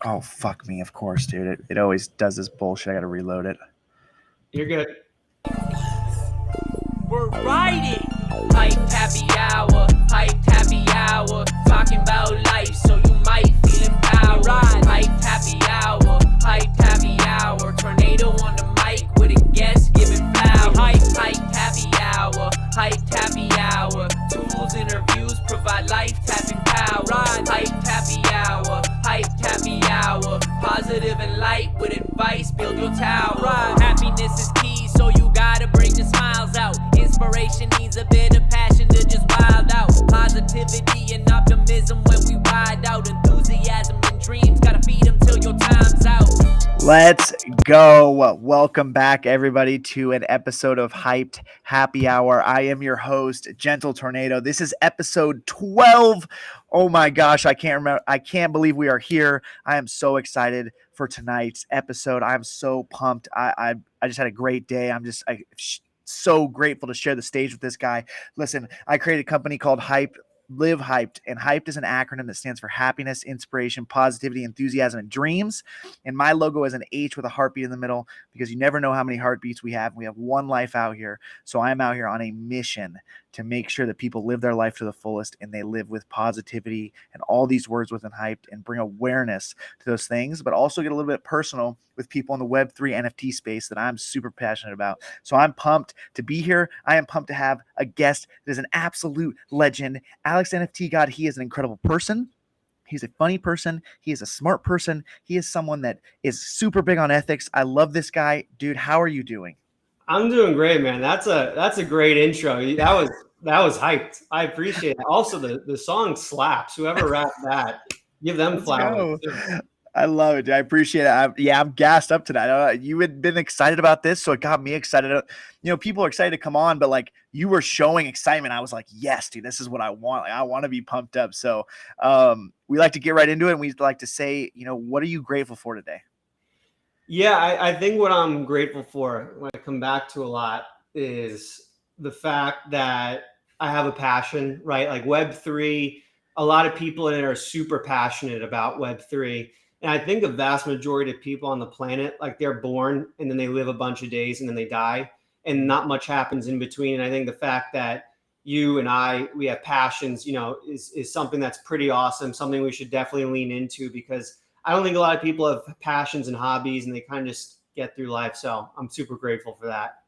Oh, fuck me. Of course, dude. It always does this bullshit. I got to reload it. You're good. We're riding. Hype happy hour, talking about life, so you might feel empowered. Hype happy hour, tornado on the mic with a guest giving flowers. Hype happy hour, tools, interviews, provide life tapping power. Hype happy hour, positive and light with advice, build your tower. Happiness is key, so you gotta bring the smiles out. Inspiration needs a bit of passion to just wild out. Positivity and optimism when we ride out. Enthusiasm and dreams, gotta feed them till your time's out. Let's go. Welcome back, everybody, to an episode of Hyped Happy Hour. I am your host, Gentle Tornado. This is episode 12. Oh my gosh, I can't believe we are here. I am so excited for tonight's episode. I'm so pumped. I just had a great day. I'm so grateful to share the stage with this guy. Listen, I created a company called Live Hyped, and Hyped is an acronym that stands for happiness, inspiration, positivity, enthusiasm, and dreams. And my logo is an H with a heartbeat in the middle, because you never know how many heartbeats we have. We have one life out here. So I'm out here on a mission to make sure that people live their life to the fullest, and they live with positivity and all these words within Hyped, and bring awareness to those things, but also get a little bit personal with people in the Web3 NFT space that I'm super passionate about. So I'm pumped to be here. I am pumped to have a guest that is an absolute legend, Alex NFT God. He is an incredible person. He's a funny person. He is a smart person. He is someone that is super big on ethics. I love this guy. Dude, how are you doing? I'm doing great, man. That's a great intro. That was hyped. I appreciate it. Also, the song slaps. Whoever rapped that, give them flowers. I love it, dude. I appreciate it. I'm gassed up tonight. You had been excited about this, so it got me excited. You know, people are excited to come on, but like you were showing excitement. I was like, yes, dude, this is what I want. Like, I want to be pumped up. So we like to get right into it, and we'd like to say, you know, what are you grateful for today? Yeah, I think what I'm grateful for, when I come back to a lot, is the fact that I have a passion, right? Like Web3, a lot of people in it are super passionate about Web3. And I think the vast majority of people on the planet, like they're born and then they live a bunch of days and then they die, and not much happens in between. And I think the fact that you and we have passions, you know, is something that's pretty awesome, something we should definitely lean into, because I don't think a lot of people have passions and hobbies and they kind of just get through life. So I'm super grateful for that.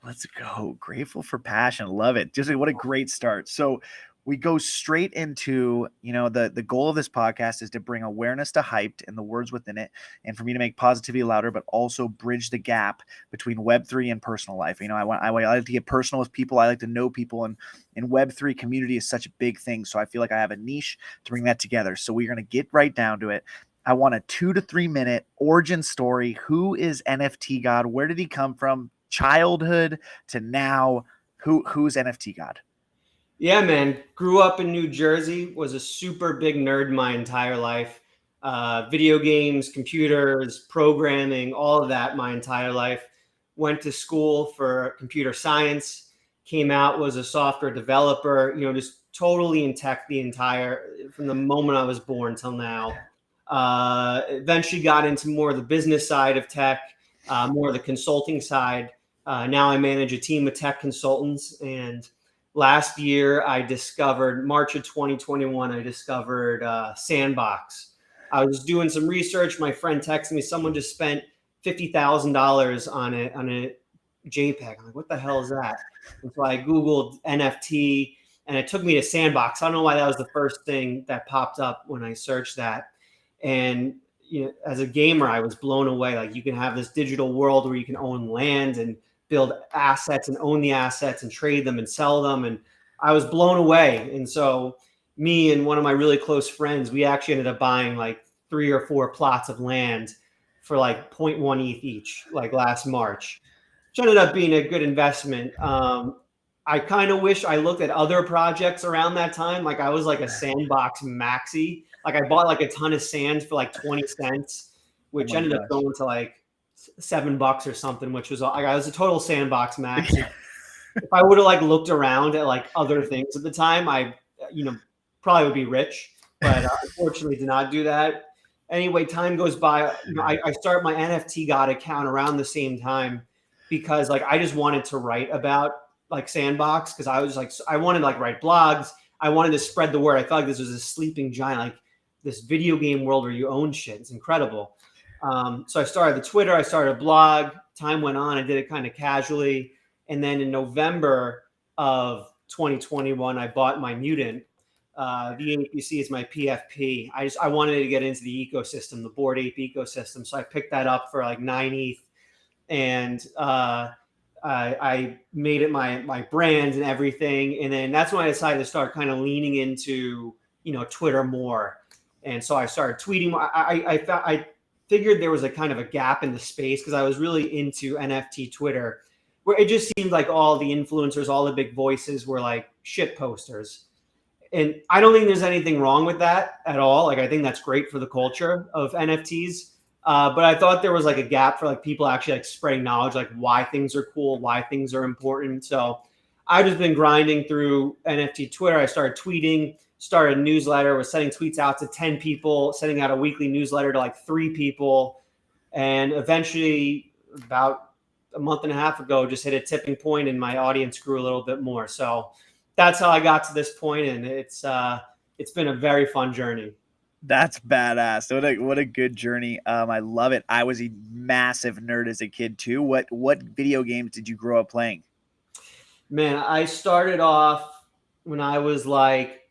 Let's go. Grateful for passion. Love it. Just what a great start. So we go straight into, you know, the goal of this podcast is to bring awareness to Hyped and the words within it, and for me to make positivity louder, but also bridge the gap between Web3 and personal life. You know, I like to get personal with people. I like to know people, and Web3 community is such a big thing. So I feel like I have a niche to bring that together. So we're going to get right down to it. I want a 2 to 3 minute origin story. Who is NFT God? Where did he come from? Childhood to now. Who's NFT God? Yeah, man. Grew up in New Jersey, was a super big nerd my entire life. Video games, computers, programming, all of that my entire life. Went to school for computer science, came out, was a software developer, you know, just totally in tech from the moment I was born till now. Eventually got into more of the business side of tech, more of the consulting side. Now I manage a team of tech consultants, and last year, March of 2021, I discovered Sandbox. I was doing some research. My friend texted me, someone just spent $50,000 on a JPEG. I'm like, what the hell is that? And so I Googled NFT, and it took me to Sandbox. I don't know why that was the first thing that popped up when I searched that. And you know, as a gamer, I was blown away. Like, you can have this digital world where you can own land and build assets and own the assets and trade them and sell them. And I was blown away. And so me and one of my really close friends, we actually ended up buying like 3 or 4 plots of land for like 0.1 ETH each, like last March, which ended up being a good investment. I kind of wish I looked at other projects around that time. Like, I was like a Sandbox maxi. Like, I bought like a ton of sand for like 20 cents, which ended up going to like $7 or something, which was, I was a total Sandbox max. If I would have like looked around at like other things at the time, I, you know, probably would be rich, but unfortunately did not do that. Anyway, time goes by. I start my NFT God account around the same time because like I just wanted to write about like Sandbox because I was like I wanted to like write blogs. I wanted to spread the word. I felt like this was a sleeping giant, like this video game world where you own shit. It's incredible. So I started the Twitter. I started a blog. Time went on. I did it kind of casually, and then in November of 2021, I bought my Mutant. The APC is my PFP. I wanted to get into the ecosystem, the Bored Ape ecosystem. So I picked that up for like 9 ETH, and I made it my brand and everything. And then that's when I decided to start kind of leaning into Twitter more. And so I started tweeting. I figured there was a kind of a gap in the space because I was really into NFT Twitter, where it just seemed like all the influencers, all the big voices were like shit posters. And I don't think there's anything wrong with that at all. Like I think that's great for the culture of NFTs. But I thought there was like a gap for like people actually like spreading knowledge, like why things are cool, why things are important. So I've just been grinding through NFT Twitter. I started tweeting, started a newsletter, was sending tweets out to 10 people, sending out a weekly newsletter to like 3 people. And eventually, about a month and a half ago, just hit a tipping point and my audience grew a little bit more. So that's how I got to this point, and it's been a very fun journey. That's badass. What a good journey. I love it. I was a massive nerd as a kid too. What video games did you grow up playing? Man, I started off when I was like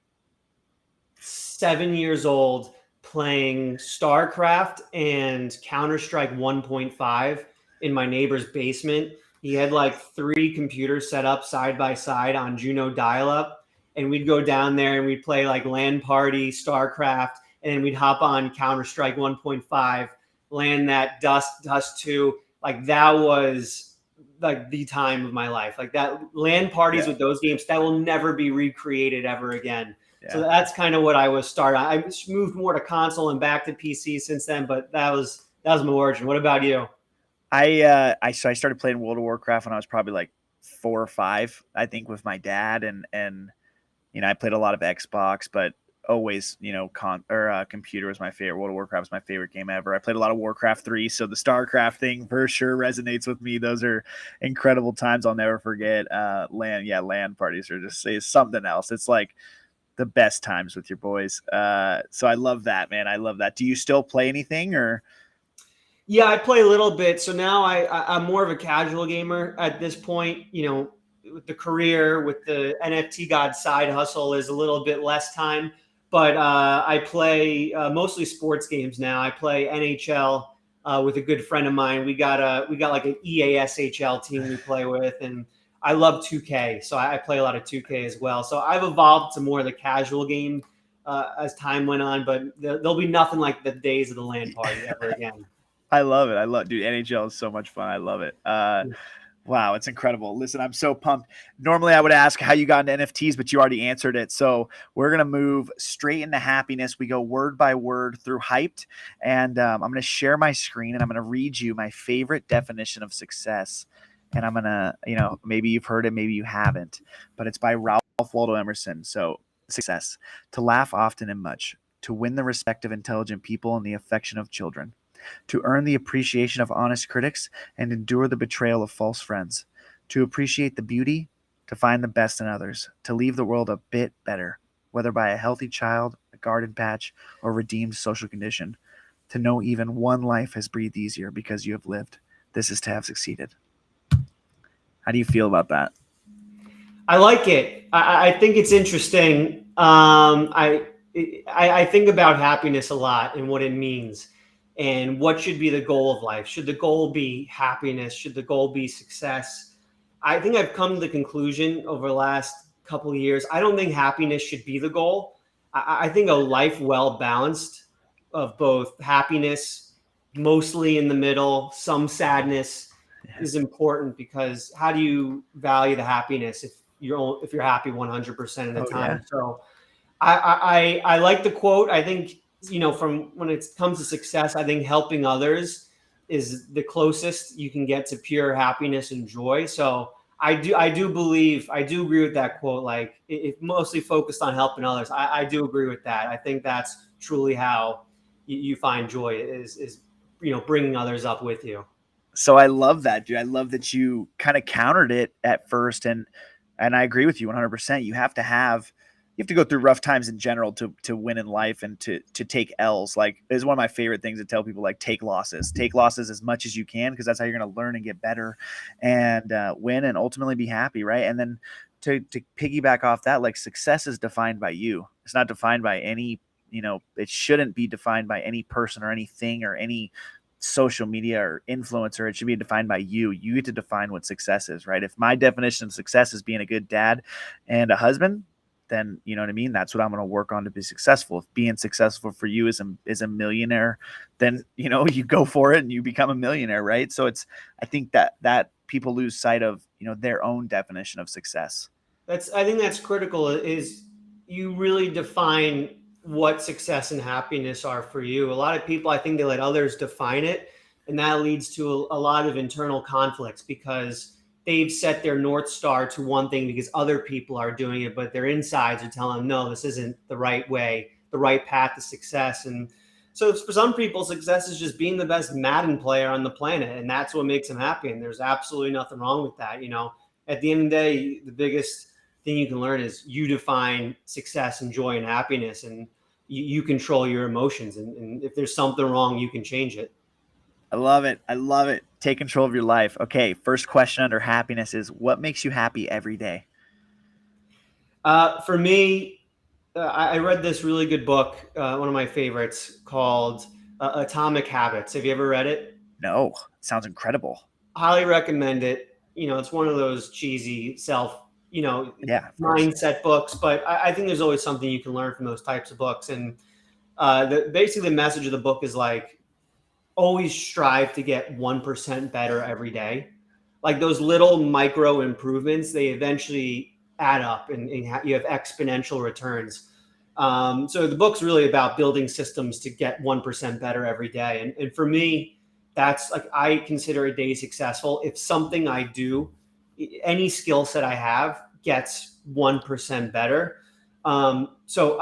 7 years old playing StarCraft and Counter-Strike 1.5 in my neighbor's basement. He had like 3 computers set up side by side on Juno dial-up, and we'd go down there and we'd play like LAN party, StarCraft, and then we'd hop on Counter-Strike 1.5, land that Dust 2. Like that was like the time of my life. Like that LAN parties with those games that will never be recreated ever again. Yeah. So that's kind of what I was started. I moved more to console and back to PC since then, but that was my origin. What about you? I started playing World of Warcraft when I was probably like 4 or 5, I think, with my dad, and I played a lot of Xbox, but always computer was my favorite. World of Warcraft was my favorite game ever. I played a lot of Warcraft 3, so the StarCraft thing for sure resonates with me. Those are incredible times I'll never forget. LAN parties are just something else. It's like the best times with your boys. So I love that, man. I love that. Do you still play anything or? Yeah, I play a little bit. So now I'm more of a casual gamer at this point. With the career, with the NFT God side hustle is a little bit less time. But I play mostly sports games now. I play NHL with a good friend of mine. We got like an EASHL team we play with, and I love 2K, so I play a lot of 2K as well. So I've evolved to more of the casual game as time went on, but there'll be nothing like the days of the LAN party ever again. I love it. Dude, NHL is so much fun. I love it. Wow, it's incredible. Listen, I'm so pumped. Normally I would ask how you got into NFTs, but you already answered it. So we're going to move straight into happiness. We go word by word through Hyped, and I'm going to share my screen and I'm going to read you my favorite definition of success. And I'm going to, maybe you've heard it, maybe you haven't, but it's by Ralph Waldo Emerson. So success: to laugh often and much, to win the respect of intelligent people and the affection of children, to earn the appreciation of honest critics and endure the betrayal of false friends, to appreciate the beauty, to find the best in others, to leave the world a bit better, whether by a healthy child, a garden patch, or redeemed social condition, to know even one life has breathed easier because you have lived. This is to have succeeded. How do you feel about that? I like it. I think it's interesting. I think about happiness a lot and what it means. And what should be the goal of life? Should the goal be happiness? Should the goal be success? I think I've come to the conclusion over the last couple of years, I don't think happiness should be the goal. I think a life well balanced of both happiness, mostly in the middle, some sadness is important, because how do you value the happiness if you're happy 100% of the time? Yeah. So I like the quote. I think, from when it comes to success, I think helping others is the closest you can get to pure happiness and joy. So I do agree with that quote. Like, it mostly focused on helping others. I do agree with that. I think that's truly how you find joy is bringing others up with you. So I love that, dude. I love that you kind of countered it at first, and I agree with you 100%. You have to go through rough times in general to win in life and to take L's. Like, it's one of my favorite things to tell people, like, take losses as much as you can, because that's how you're going to learn and get better and win and ultimately be happy, right? And then to piggyback off that, like, success is defined by you. It's not defined by any, it shouldn't be defined by any person or anything or any social media or influencer. It should be defined by you. You get to define what success is, right? If my definition of success is being a good dad and a husband, then you know what I mean? That's what I'm going to work on to be successful. If being successful for you is a millionaire, then, you go for it and you become a millionaire, right? So I think that people lose sight of, their own definition of success. I think that's critical, is you really define what success and happiness are for you. A lot of people, I think they let others define it, and that leads to a lot of internal conflicts because they've set their North Star to one thing because other people are doing it, but their insides are telling them, no, this isn't the right way, the right path to success. And so for some people, success is just being the best Madden player on the planet, and that's what makes them happy. And there's absolutely nothing wrong with that. At the end of the day, the biggest thing you can learn is you define success and joy and happiness, and you control your emotions. And if there's something wrong, you can change it. I love it. I love it. Take control of your life. Okay. First question under happiness is, what makes you happy every day? For me, I read this really good book, one of my favorites, called Atomic Habits. Have you ever read it? No. Sounds incredible. Highly recommend it. It's one of those cheesy mindset books, but I think there's always something you can learn from those types of books. And basically the message of the book is like, always strive to get 1% better every day. Like those little micro improvements, they eventually add up and you have exponential returns. So the book's really about building systems to get 1% better every day. And for me, that's like, I consider a day successful if something I do, any skill set I have, gets 1% better. So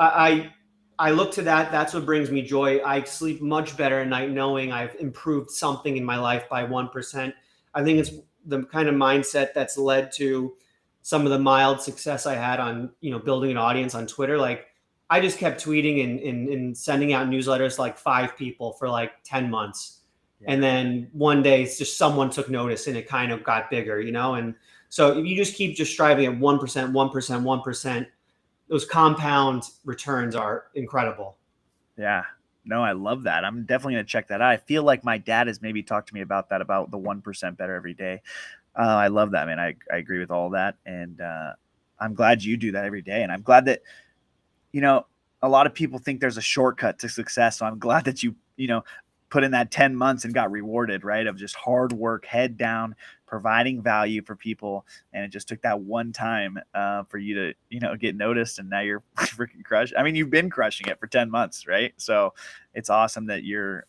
I look to that. That's what brings me joy. I sleep much better at night knowing I've improved something in my life by 1%. I think it's the kind of mindset that's led to some of the mild success I had on, building an audience on Twitter. Like, I just kept tweeting and sending out newsletters to like 5 people for like 10 months. Yeah. And then one day it's just someone took notice and it kind of got bigger, And so if you just keep just striving at 1%, 1%, 1%, those compound returns are incredible. Yeah. No, I love that. I'm definitely going to check that out. I feel like my dad has maybe talked to me about that, about the 1% better every day. I love that, man. I agree with all that. And I'm glad you do that every day. And I'm glad that, a lot of people think there's a shortcut to success. So I'm glad that you put in that 10 months and got rewarded, right? Of just hard work, head down, providing value for people. And it just took that one time for you to, get noticed. And now you're freaking crushing. I mean, you've been crushing it for 10 months, right? So it's awesome that you're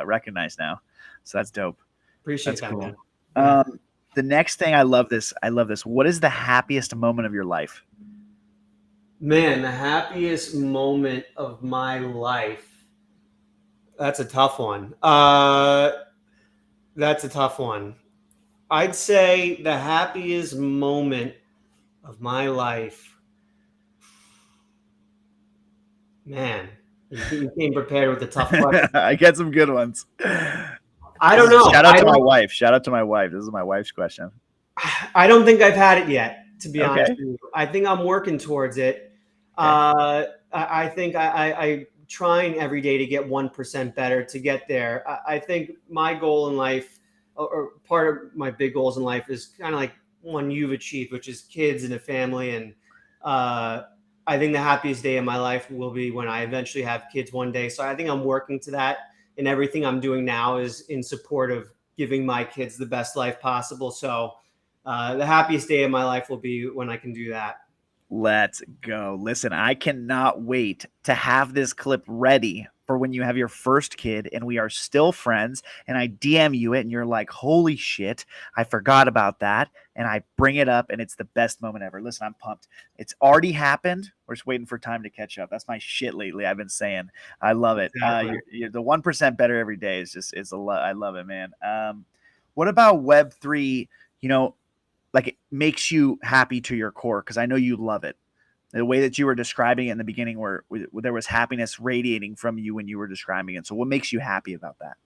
recognized now. So that's dope. Appreciate that's that, cool. Man. The next thing, I love this. What is the happiest moment of your life? Man, the happiest moment of my life. That's a tough one. I'd say the happiest moment of my life. Man, you came prepared with a tough question. I get some good ones. I don't know. Shout out to my wife. This is my wife's question. I don't think I've had it yet, to be honest with you. I think I'm working towards it. Okay. I think I'm trying every day to get 1% better to get there. I think my goal in life, or part of my big goals in life, is kind of like one you've achieved, which is kids and a family. And I think the happiest day of my life will be when I eventually have kids one day. So I think I'm working to that. And everything I'm doing now is in support of giving my kids the best life possible. So the happiest day of my life will be when I can do that. Let's go. Listen, I cannot wait to have this clip ready for when you have your first kid and we are still friends and I DM you it and you're like, holy shit, I forgot about that. And I bring it up and it's the best moment ever. Listen, I'm pumped. It's already happened. We're just waiting for time to catch up. That's my shit lately. I've been saying, I love it. Exactly. You're the 1% better every day I love it, man. What about Web3? You know, like it makes you happy to your core because I know you love it. The way that you were describing it in the beginning, where there was happiness radiating from you when you were describing it. So, what makes you happy about that?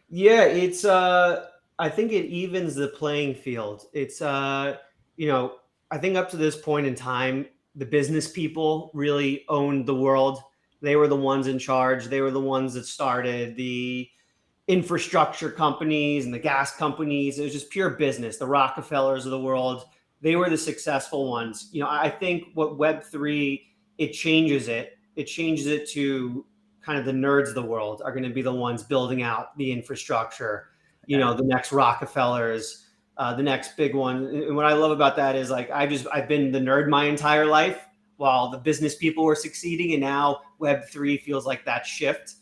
Yeah, it's I think it evens the playing field. It's you know, I think up to this point in time, the business people really owned the world. They were the ones in charge. They were the ones that started the infrastructure companies and the gas companies. It was just pure business. The Rockefellers of the world, they were the successful ones. You know, I think what Web3, it changes it. It changes it to kind of the nerds of the world are going to be the ones building out the infrastructure, you Yeah. know, the next Rockefellers, the next big one. And what I love about that is like, I've been the nerd my entire life while the business people were succeeding. And now Web3 feels like that shift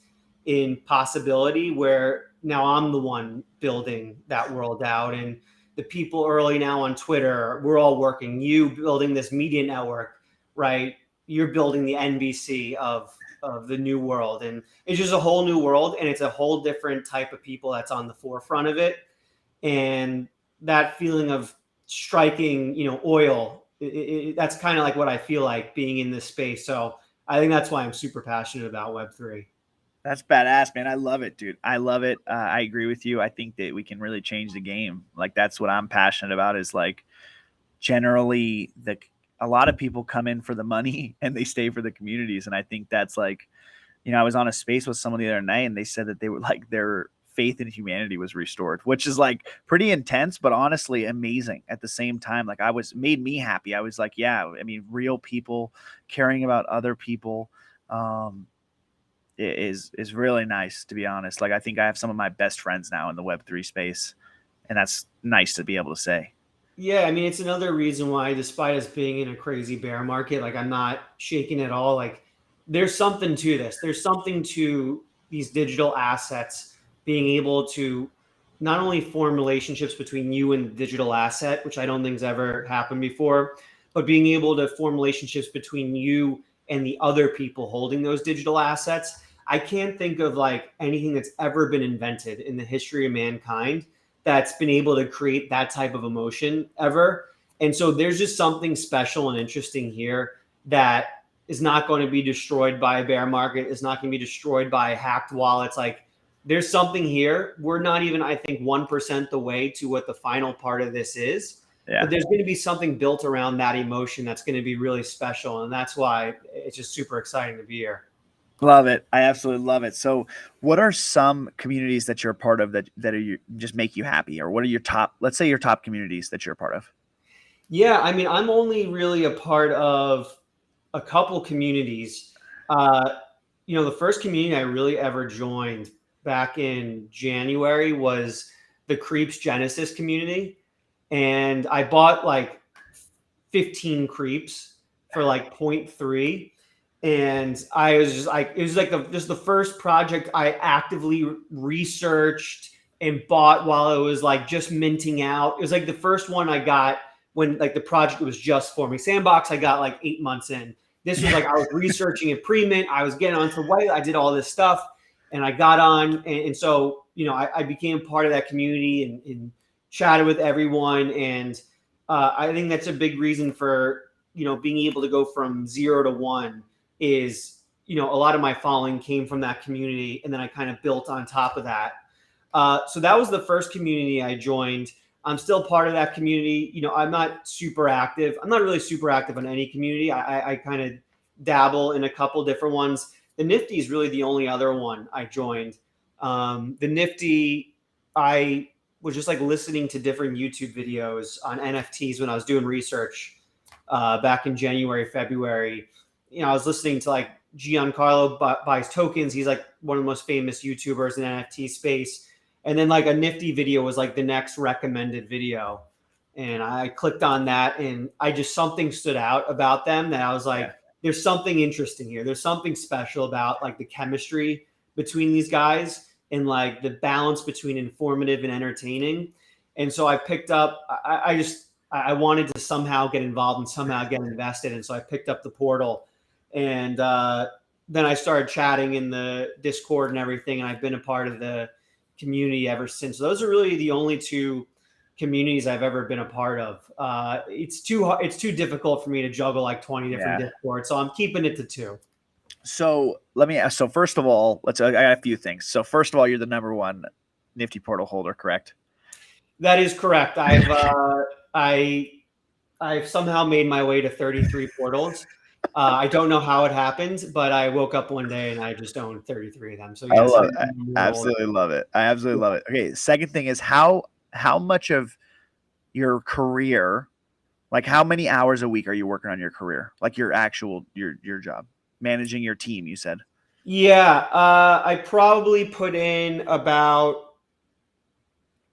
in possibility where now I'm the one building that world out. And the people early now on Twitter, we're all working. You building this media network, right? You're building the NBC of the new world. And it's just a whole new world. And it's a whole different type of people that's on the forefront of it. And that feeling of striking, you know, oil, that's kind of like what I feel like being in this space. So I think that's why I'm super passionate about Web3. That's badass, man. I love it, dude. I love it. I agree with you. I think that we can really change the game. Like that's what I'm passionate about. Is like generally a lot of people come in for the money and they stay for the communities, and I think that's like, I was on a space with someone the other night and they said that they were like their faith in humanity was restored, which is like pretty intense, but honestly amazing at the same time. Like made me happy. I was like, yeah, I mean, real people caring about other people. Is really nice, to be honest. Like I think I have some of my best friends now in the Web3 space, and that's nice to be able to say. Yeah, I mean, it's another reason why, despite us being in a crazy bear market, like I'm not shaking at all. Like there's something to this. There's something to these digital assets being able to not only form relationships between you and the digital asset, which I don't think's ever happened before, but being able to form relationships between you and the other people holding those digital assets. I can't think of like anything that's ever been invented in the history of mankind that's been able to create that type of emotion ever. And so there's just something special and interesting here that is not going to be destroyed by a bear market, is not going to be destroyed by hacked wallets. Like there's something here. We're not even, I think, 1% the way to what the final part of this is. Yeah. But there's going to be something built around that emotion that's going to be really special. And that's why it's just super exciting to be here. Love it. I absolutely love it. So what are some communities that you're a part of that just make you happy? Or what are your top, let's say your top communities that you're a part of? Yeah, I mean, I'm only really a part of a couple communities. The first community I really ever joined back in January was the Creeps Genesis community. And I bought like 15 Creeps for like 0.3. And I was just like, it was like the first project I actively researched and bought while it was like just minting out. It was like the first one I got when like the project was just forming. Sandbox I got like 8 months in. This was like I was researching it pre-mint. I was getting onto white. I did all this stuff, and I got on, and so I became part of that community and chatted with everyone. And I think that's a big reason for being able to go from 0 to 1 is a lot of my following came from that community, and then I kind of built on top of that. So that was the first community I joined. I'm still part of that community. I'm not super active. I'm not really super active on any community. I kind of dabble in a couple different ones. The Nifty is really the only other one I joined. The Nifty, I was just like listening to different YouTube videos on NFTs when I was doing research back in January, February. I was listening to like Giancarlo buys tokens. He's like one of the most famous YouTubers in the NFT space. And then like a Nifty video was like the next recommended video. And I clicked on that, and something stood out about them that I was like, there's something interesting here. There's something special about like the chemistry between these guys and like the balance between informative and entertaining. And so I picked up, I wanted to somehow get involved and somehow get invested. And so I picked up the portal, and then I started chatting in the Discord and everything. And I've been a part of the community ever since. So those are really the only two communities I've ever been a part of. It's too difficult for me to juggle like 20 different Discords. So I'm keeping it to 2. So let me ask. So first of all, I got a few things. So first of all, you're the number 1 Nifty portal holder, correct? That is correct. I've somehow made my way to 33 portals. I don't know how it happened, but I woke up one day and I just owned 33 of them. So yes, I absolutely love it. I absolutely love it. Okay, second thing is how much of your career, like how many hours a week are you working on your career? Like your actual your job, managing your team, you said. Yeah, I probably put in about,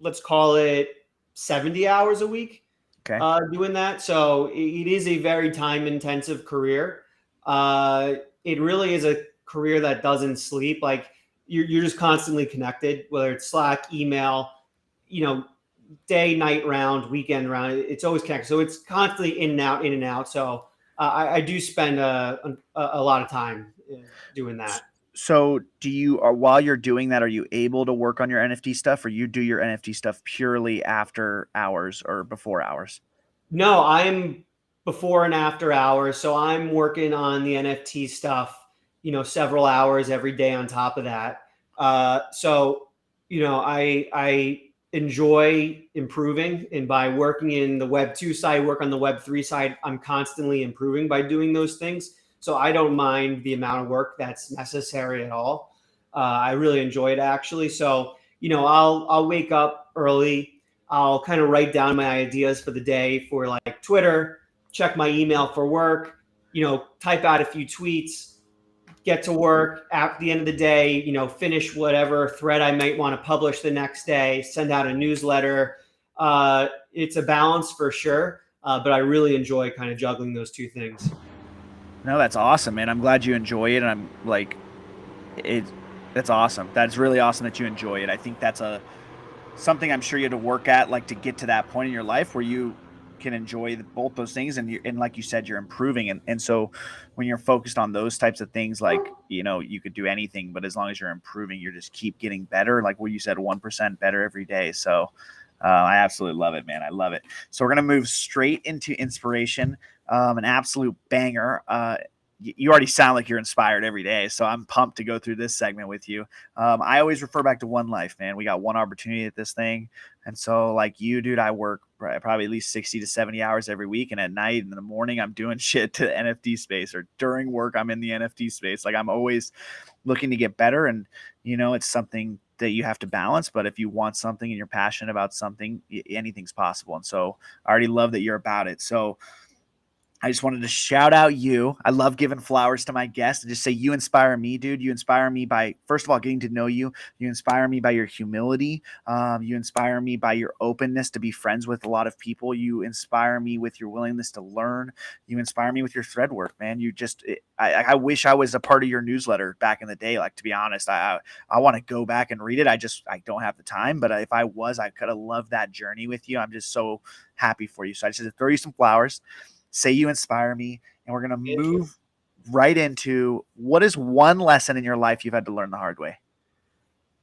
let's call it 70 hours a week. Okay. Doing that. So it is a very time intensive career. It really is a career that doesn't sleep. Like you're just constantly connected, whether it's Slack, email, day, night round, weekend round. It's always connected. So it's constantly in and out, in and out. So I do spend a lot of time doing that. So while you're doing that, are you able to work on your NFT stuff, or you do your NFT stuff purely after hours or before hours? No, I'm before and after hours. So I'm working on the NFT stuff, several hours every day on top of that. So, I enjoy improving, and by working in the Web2 side, work on the Web3 side, I'm constantly improving by doing those things. So I don't mind the amount of work that's necessary at all. I really enjoy it actually. So, I'll wake up early. I'll kind of write down my ideas for the day for like Twitter, check my email for work, type out a few tweets, get to work at the end of the day, finish whatever thread I might want to publish the next day, send out a newsletter. It's a balance for sure. But I really enjoy kind of juggling those two things. No, that's awesome, man. I'm glad you enjoy it. And I'm like, that's awesome. That's really awesome that you enjoy it. I think that's something I'm sure you had to work at, like to get to that point in your life where you can enjoy both those things. And like you said, you're improving. And so when you're focused on those types of things, like, you could do anything, but as long as you're improving, you just keep getting better. Like what you said, 1% better every day. So I absolutely love it, man. I love it. So we're going to move straight into inspiration, an absolute banger. You already sound like you're inspired every day. So I'm pumped to go through this segment with you. I always refer back to one life, man. We got one opportunity at this thing. And so like you, dude, I work probably at least 60 to 70 hours every week. And at night, in the morning, I'm doing shit to the NFT space, or during work, I'm in the NFT space. Like I'm always looking to get better. And, it's something that you have to balance. But if you want something and you're passionate about something, anything's possible. And so I already love that you're about it. So I just wanted to shout out you. I love giving flowers to my guests and just say, you inspire me, dude. You inspire me by, first of all, getting to know you. You inspire me by your humility. You inspire me by your openness to be friends with a lot of people. You inspire me with your willingness to learn. You inspire me with your thread work, man. I wish I was a part of your newsletter back in the day. Like, to be honest, I want to go back and read it. I don't have the time, but if I was, I could have loved that journey with you. I'm just so happy for you. So I just had to throw you some flowers. Say you inspire me, and we're going to move right into, what is one lesson in your life you've had to learn the hard way?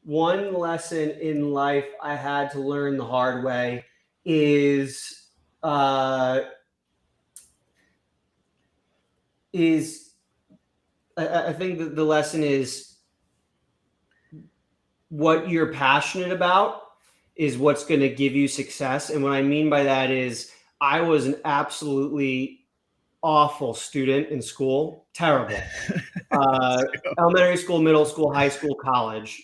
One lesson in life I had to learn the hard way is I think that the lesson is what you're passionate about is what's going to give you success. And what I mean by that is I was an absolutely awful student in school. Terrible. Elementary school, middle school, high school, college,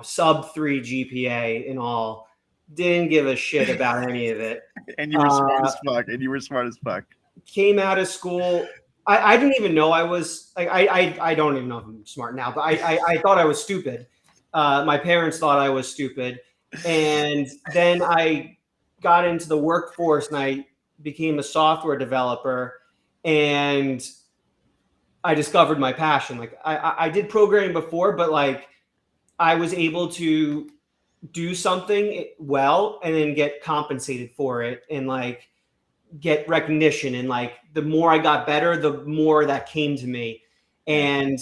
sub 3 GPA and all. Didn't give a shit about any of it. And you were smart as fuck. Came out of school. I didn't even know I was, I don't even know if I'm smart now, but I thought I was stupid. My parents thought I was stupid. And then I got into the workforce and I became a software developer. And I discovered my passion. Like I did programming before, but like I was able to do something well and then get compensated for it and like get recognition. And like the more I got better, the more that came to me. And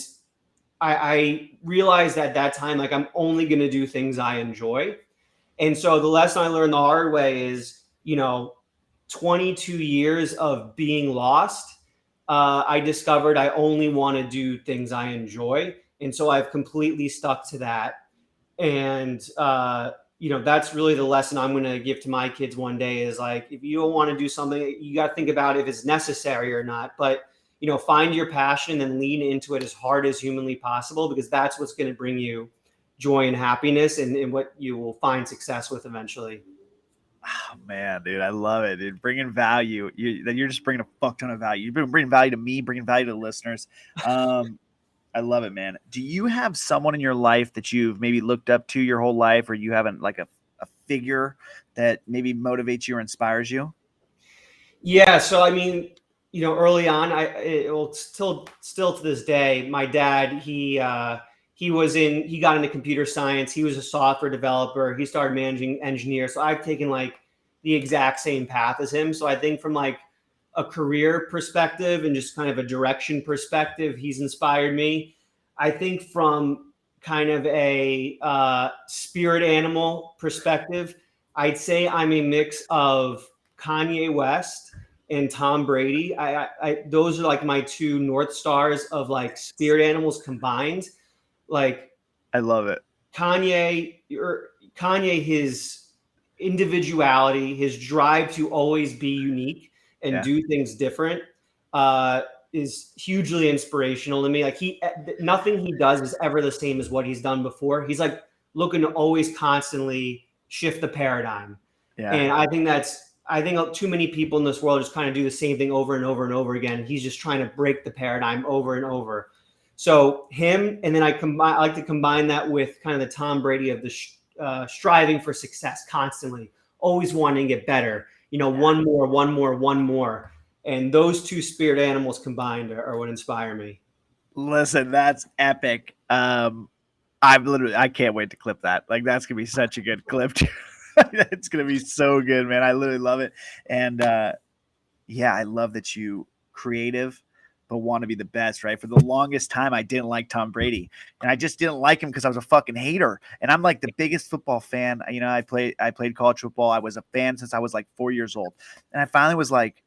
I realized at that time, like I'm only going to do things I enjoy. And so the lesson I learned the hard way is, 22 years of being lost, I discovered I only want to do things I enjoy. And so I've completely stuck to that. And, that's really the lesson I'm going to give to my kids one day is like, if you don't want to do something, you got to think about if it's necessary or not. But, find your passion and lean into it as hard as humanly possible, because that's what's going to bring you joy and happiness and what you will find success with eventually. Oh man, dude, I love it. Dude, bringing value. You're just bringing a fuck ton of value. You're bringing value to me, bringing value to the listeners. I love it, man. Do you have someone in your life that you've maybe looked up to your whole life, or you haven't like a figure that maybe motivates you or inspires you? Yeah. So, I mean, early on, still to this day, my dad, he got into computer science. He was a software developer. He started managing engineers. So I've taken like the exact same path as him. So I think from like a career perspective and just kind of a direction perspective, he's inspired me. I think from kind of a spirit animal perspective, I'd say I'm a mix of Kanye West and Tom Brady. Those are like my two North Stars of like spirit animals combined. Like I love it. Kanye, his individuality, his drive to always be unique and do things different, is hugely inspirational to me. Like nothing he does is ever the same as what he's done before. He's like looking to always constantly shift the paradigm. Yeah. And I think too many people in this world just kind of do the same thing over and over and over again. He's just trying to break the paradigm over and over. So him, and then I like to combine that with kind of the Tom Brady of the striving for success constantly, always wanting to get better. One more. And those two spirit animals combined are what inspire me. Listen, that's epic. I can't wait to clip that. Like that's gonna be such a good clip. It's gonna be so good, man. I literally love it. And yeah, I love that you creative but want to be the best, right? For the longest time, I didn't like Tom Brady, and I just didn't like him because I was a fucking hater. And I'm like the biggest football fan. I played college football. I was a fan since I was like 4 years old, and I finally was like,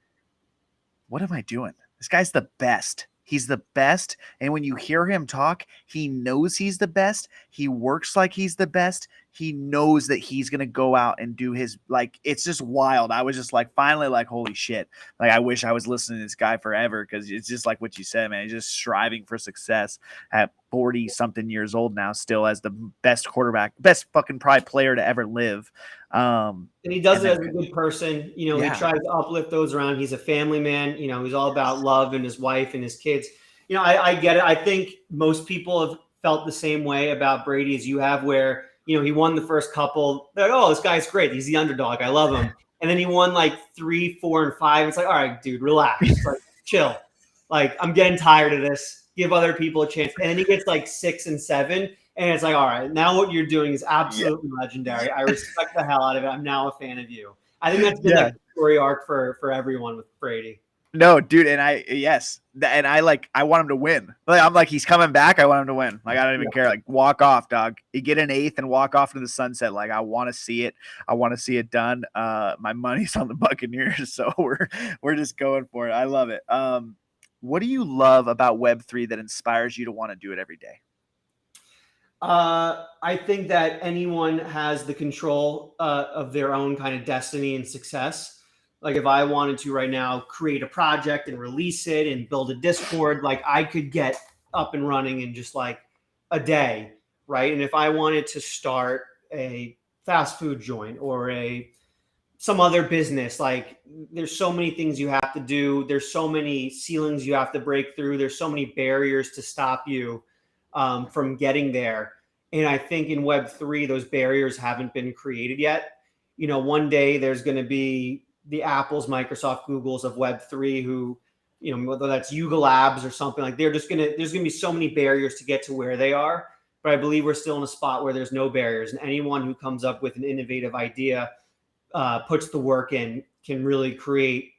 what am I doing? This guy's the best. He's the best. And when you hear him talk, he knows he's the best. He works like he's the best. He knows that he's going to go out and do his, like, it's just wild. I was just like, finally, like, holy shit. Like, I wish I was listening to this guy forever, because it's just like what you said, man. He's just striving for success at 40 something years old now, still as the best quarterback, best fucking probably player to ever live. And he does it as a good person. He tries to uplift those around. He's a family man. He's all about love and his wife and his kids. I get it. I think most people have felt the same way about Brady as you have, where, he won the first couple. They're like, oh, this guy's great. He's the underdog. I love him. And then he won like 3, 4, and 5. It's like, all right, dude, relax. Like, chill. Like, I'm getting tired of this. Give other people a chance. And then he gets like 6 and 7. And it's like, all right, now what you're doing is absolutely legendary. I respect the hell out of it. I'm now a fan of you. I think that's been like the story arc for everyone with Brady. No, dude, and I want him to win. Like, I'm like, he's coming back. I want him to win. Like, I don't even care. Like, walk off, dog. You get an 8th and walk off into the sunset. Like, I want to see it. I want to see it done. My money's on the Buccaneers, so we're just going for it. I love it. What do you love about Web3 that inspires you to want to do it every day? I think that anyone has the control of their own kind of destiny and success. Like if I wanted to right now create a project and release it and build a Discord, like I could get up and running in just like a day, right? And if I wanted to start a fast food joint or some other business, like there's so many things you have to do. There's so many ceilings you have to break through. There's so many barriers to stop you from getting there. And I think in Web3, those barriers haven't been created yet. One day there's going to be the Apples, Microsoft, Googles of Web3 who whether that's Yuga Labs or something, like there's gonna be so many barriers to get to where they are. But I believe we're still in a spot where there's no barriers, and anyone who comes up with an innovative idea, puts the work in, can really create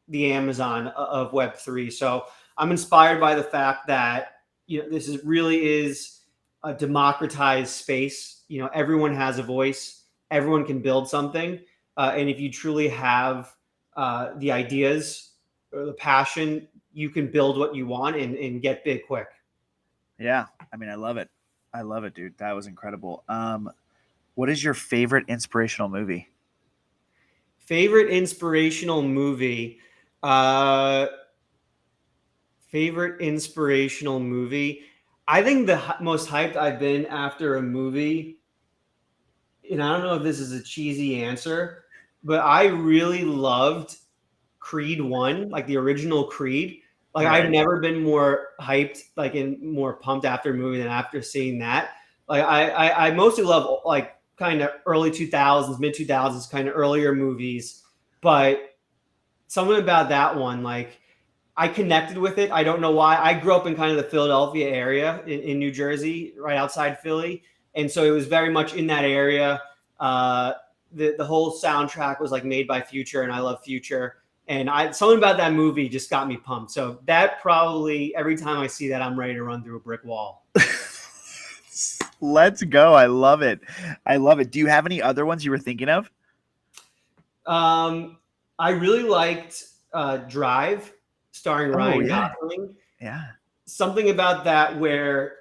the Amazon of Web3. So I'm inspired by the fact that this really is a democratized space. Everyone has a voice, everyone can build something, and if you truly have the ideas or the passion, you can build what you want and get big quick. Yeah, I mean, I love it. I love it, dude. That was incredible. What is your favorite inspirational movie? Favorite inspirational movie? Uh, Favorite inspirational movie? I think the most hyped I've been after a movie, and I don't know if this is a cheesy answer, but I really loved Creed 1, like the original Creed. Like I've Right. never been more hyped, like and more pumped after a movie than after seeing that. Like I mostly love like kind of early 2000s, mid 2000s, kind of earlier movies, but something about that one, like I connected with it. I don't know why. I grew up in kind of the Philadelphia area in New Jersey, right outside Philly, and so it was very much in that area. Uh, the whole soundtrack was like made by Future, and I love Future. And something about that movie just got me pumped. So that probably every time I see that, I'm ready to run through a brick wall. Let's go. I love it. I love it. Do you have any other ones you were thinking of? I really liked Drive, starring Oh Ryan yeah, Gosling. yeah, Something about that where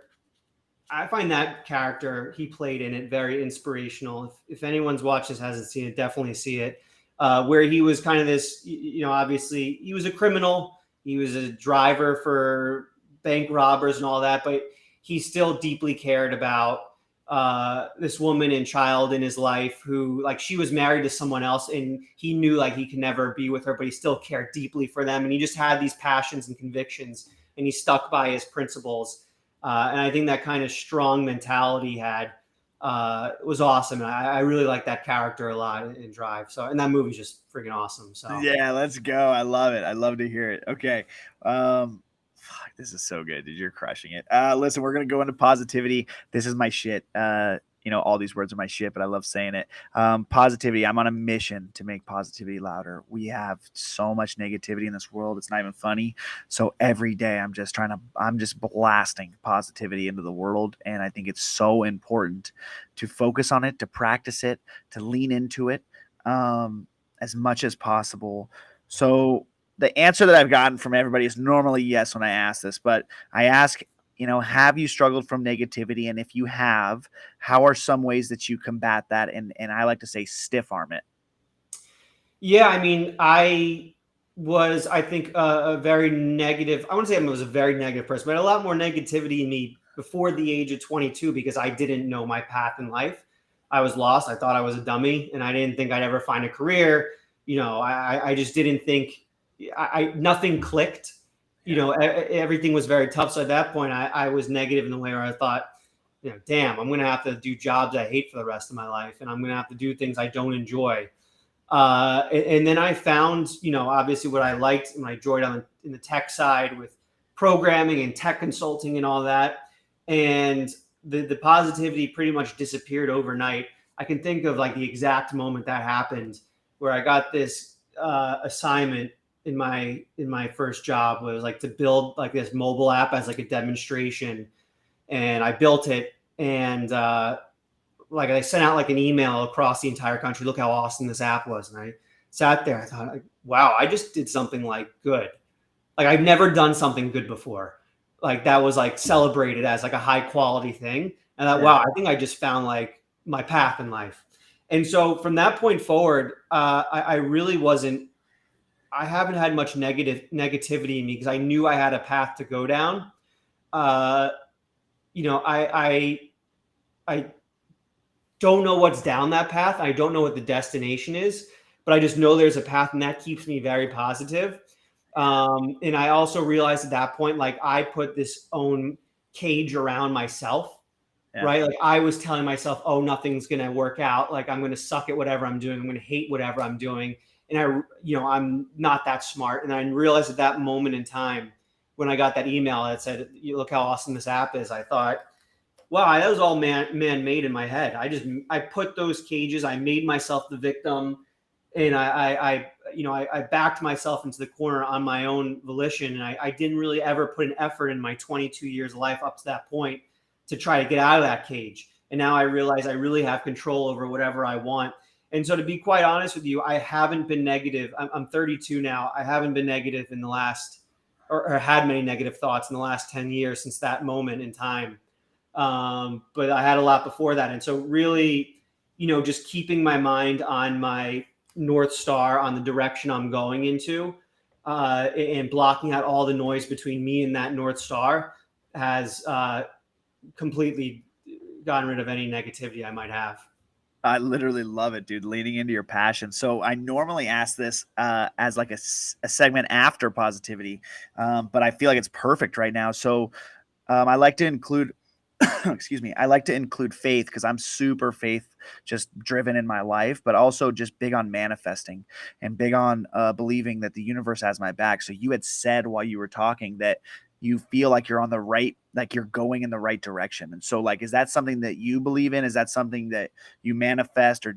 I find that character he played in it very inspirational. If anyone's watched this, hasn't seen it, definitely see it. Where he was kind of this, obviously he was a criminal. He was a driver for bank robbers and all that, but he still deeply cared about this woman and child in his life who, like, she was married to someone else, and he knew like he could never be with her, but he still cared deeply for them, and he just had these passions and convictions, and he stuck by his principles. And I think that kind of strong mentality he had was awesome. And I really like that character a lot in Drive. So, and that movie's just freaking awesome. So, yeah. Let's go. I love it. I love to hear it. Okay. Fuck, this is so good, dude. You're crushing it. Listen, we're gonna go into positivity. This is my shit. All these words are my shit, but I love saying it. Positivity. I'm on a mission to make positivity louder. We have so much negativity in this world. It's not even funny. So every day I'm just blasting positivity into the world. And I think it's so important to focus on it, to practice it, to lean into it as much as possible. So the answer that I've gotten from everybody is normally yes when I ask this, but I ask, have you struggled from negativity? And if you have, how are some ways that you combat that? And I like to say stiff arm it. yeah, I mean, I think, a very negative, I wouldn't say I was a very negative person, but a lot more negativity in me before the age of 22 because I didn't know my path in life. I was lost. I thought I was a dummy, and I didn't think I'd ever find a career. I just didn't think nothing clicked. Everything was very tough. So at that point, I was negative in the way where I thought, damn, I'm going to have to do jobs I hate for the rest of my life, and I'm going to have to do things I don't enjoy. And then I found, obviously what I liked and I enjoyed in the tech side with programming and tech consulting and all that. And the positivity pretty much disappeared overnight. I can think of like the exact moment that happened where I got this assignment in my first job was like to build like this mobile app as like a demonstration, and I built it, and like I sent out like an email across the entire country. Look how awesome this app was. And I sat there. I thought, like, wow, I just did something like good. Like I've never done something good before. Like that was like celebrated as like a high quality thing. And I thought, Yeah. wow, I think I just found like my path in life. And so from that point forward, I really wasn't. I haven't had much negativity in me because I knew I had a path to go down. Uh, I don't know what's down that path. I don't know what the destination is, but I just know there's a path, and that keeps me very positive. And I also realized at that point, like I put this own cage around myself, Yeah. right? Like I was telling myself, oh, nothing's going to work out. Like I'm going to suck at whatever I'm doing. I'm going to hate whatever I'm doing. And I'm not that smart. And I realized at that moment in time, when I got that email that said, "You look how awesome this app is," I thought, wow, that was all man-made in my head. I put those cages. I made myself the victim, and I backed myself into the corner on my own volition. And I didn't really ever put an effort in my 22 years of life up to that point to try to get out of that cage. And now I realize I really have control over whatever I want. And so, to be quite honest with you, I haven't been negative. I'm 32 now. I haven't been negative in the last, or had many negative thoughts in the last 10 years since that moment in time. But I had a lot before that. And so really, just keeping my mind on my North Star, on the direction I'm going into, and blocking out all the noise between me and that North Star has completely gotten rid of any negativity I might have. I literally love it, dude. Leaning into your passion. So I normally ask this as like a segment after positivity, but I feel like it's perfect right now. So I like to include, excuse me, I like to include faith because I'm super faith just driven in my life, but also just big on manifesting and big on believing that the universe has my back. So you had said while you were talking that you feel like you're on the right, like you're going in the right direction. And so like, is that something that you believe in? Is that something that you manifest, or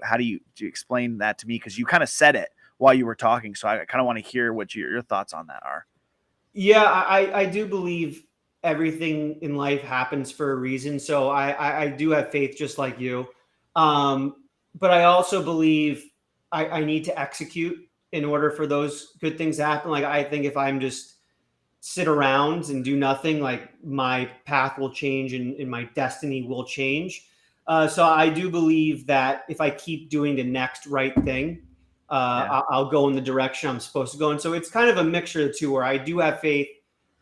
how do you explain that to me? Cause you kind of said it while you were talking. So I kind of want to hear what your thoughts on that are. Yeah, I do believe everything in life happens for a reason. So I do have faith just like you. But I also believe I need to execute in order for those good things to happen. Like, I think if I'm just sit around and do nothing, like, my path will change and my destiny will change. So I do believe that if I keep doing the next right thing, Yeah. I'll go in the direction I'm supposed to go. And so it's kind of a mixture of the two, where I do have faith.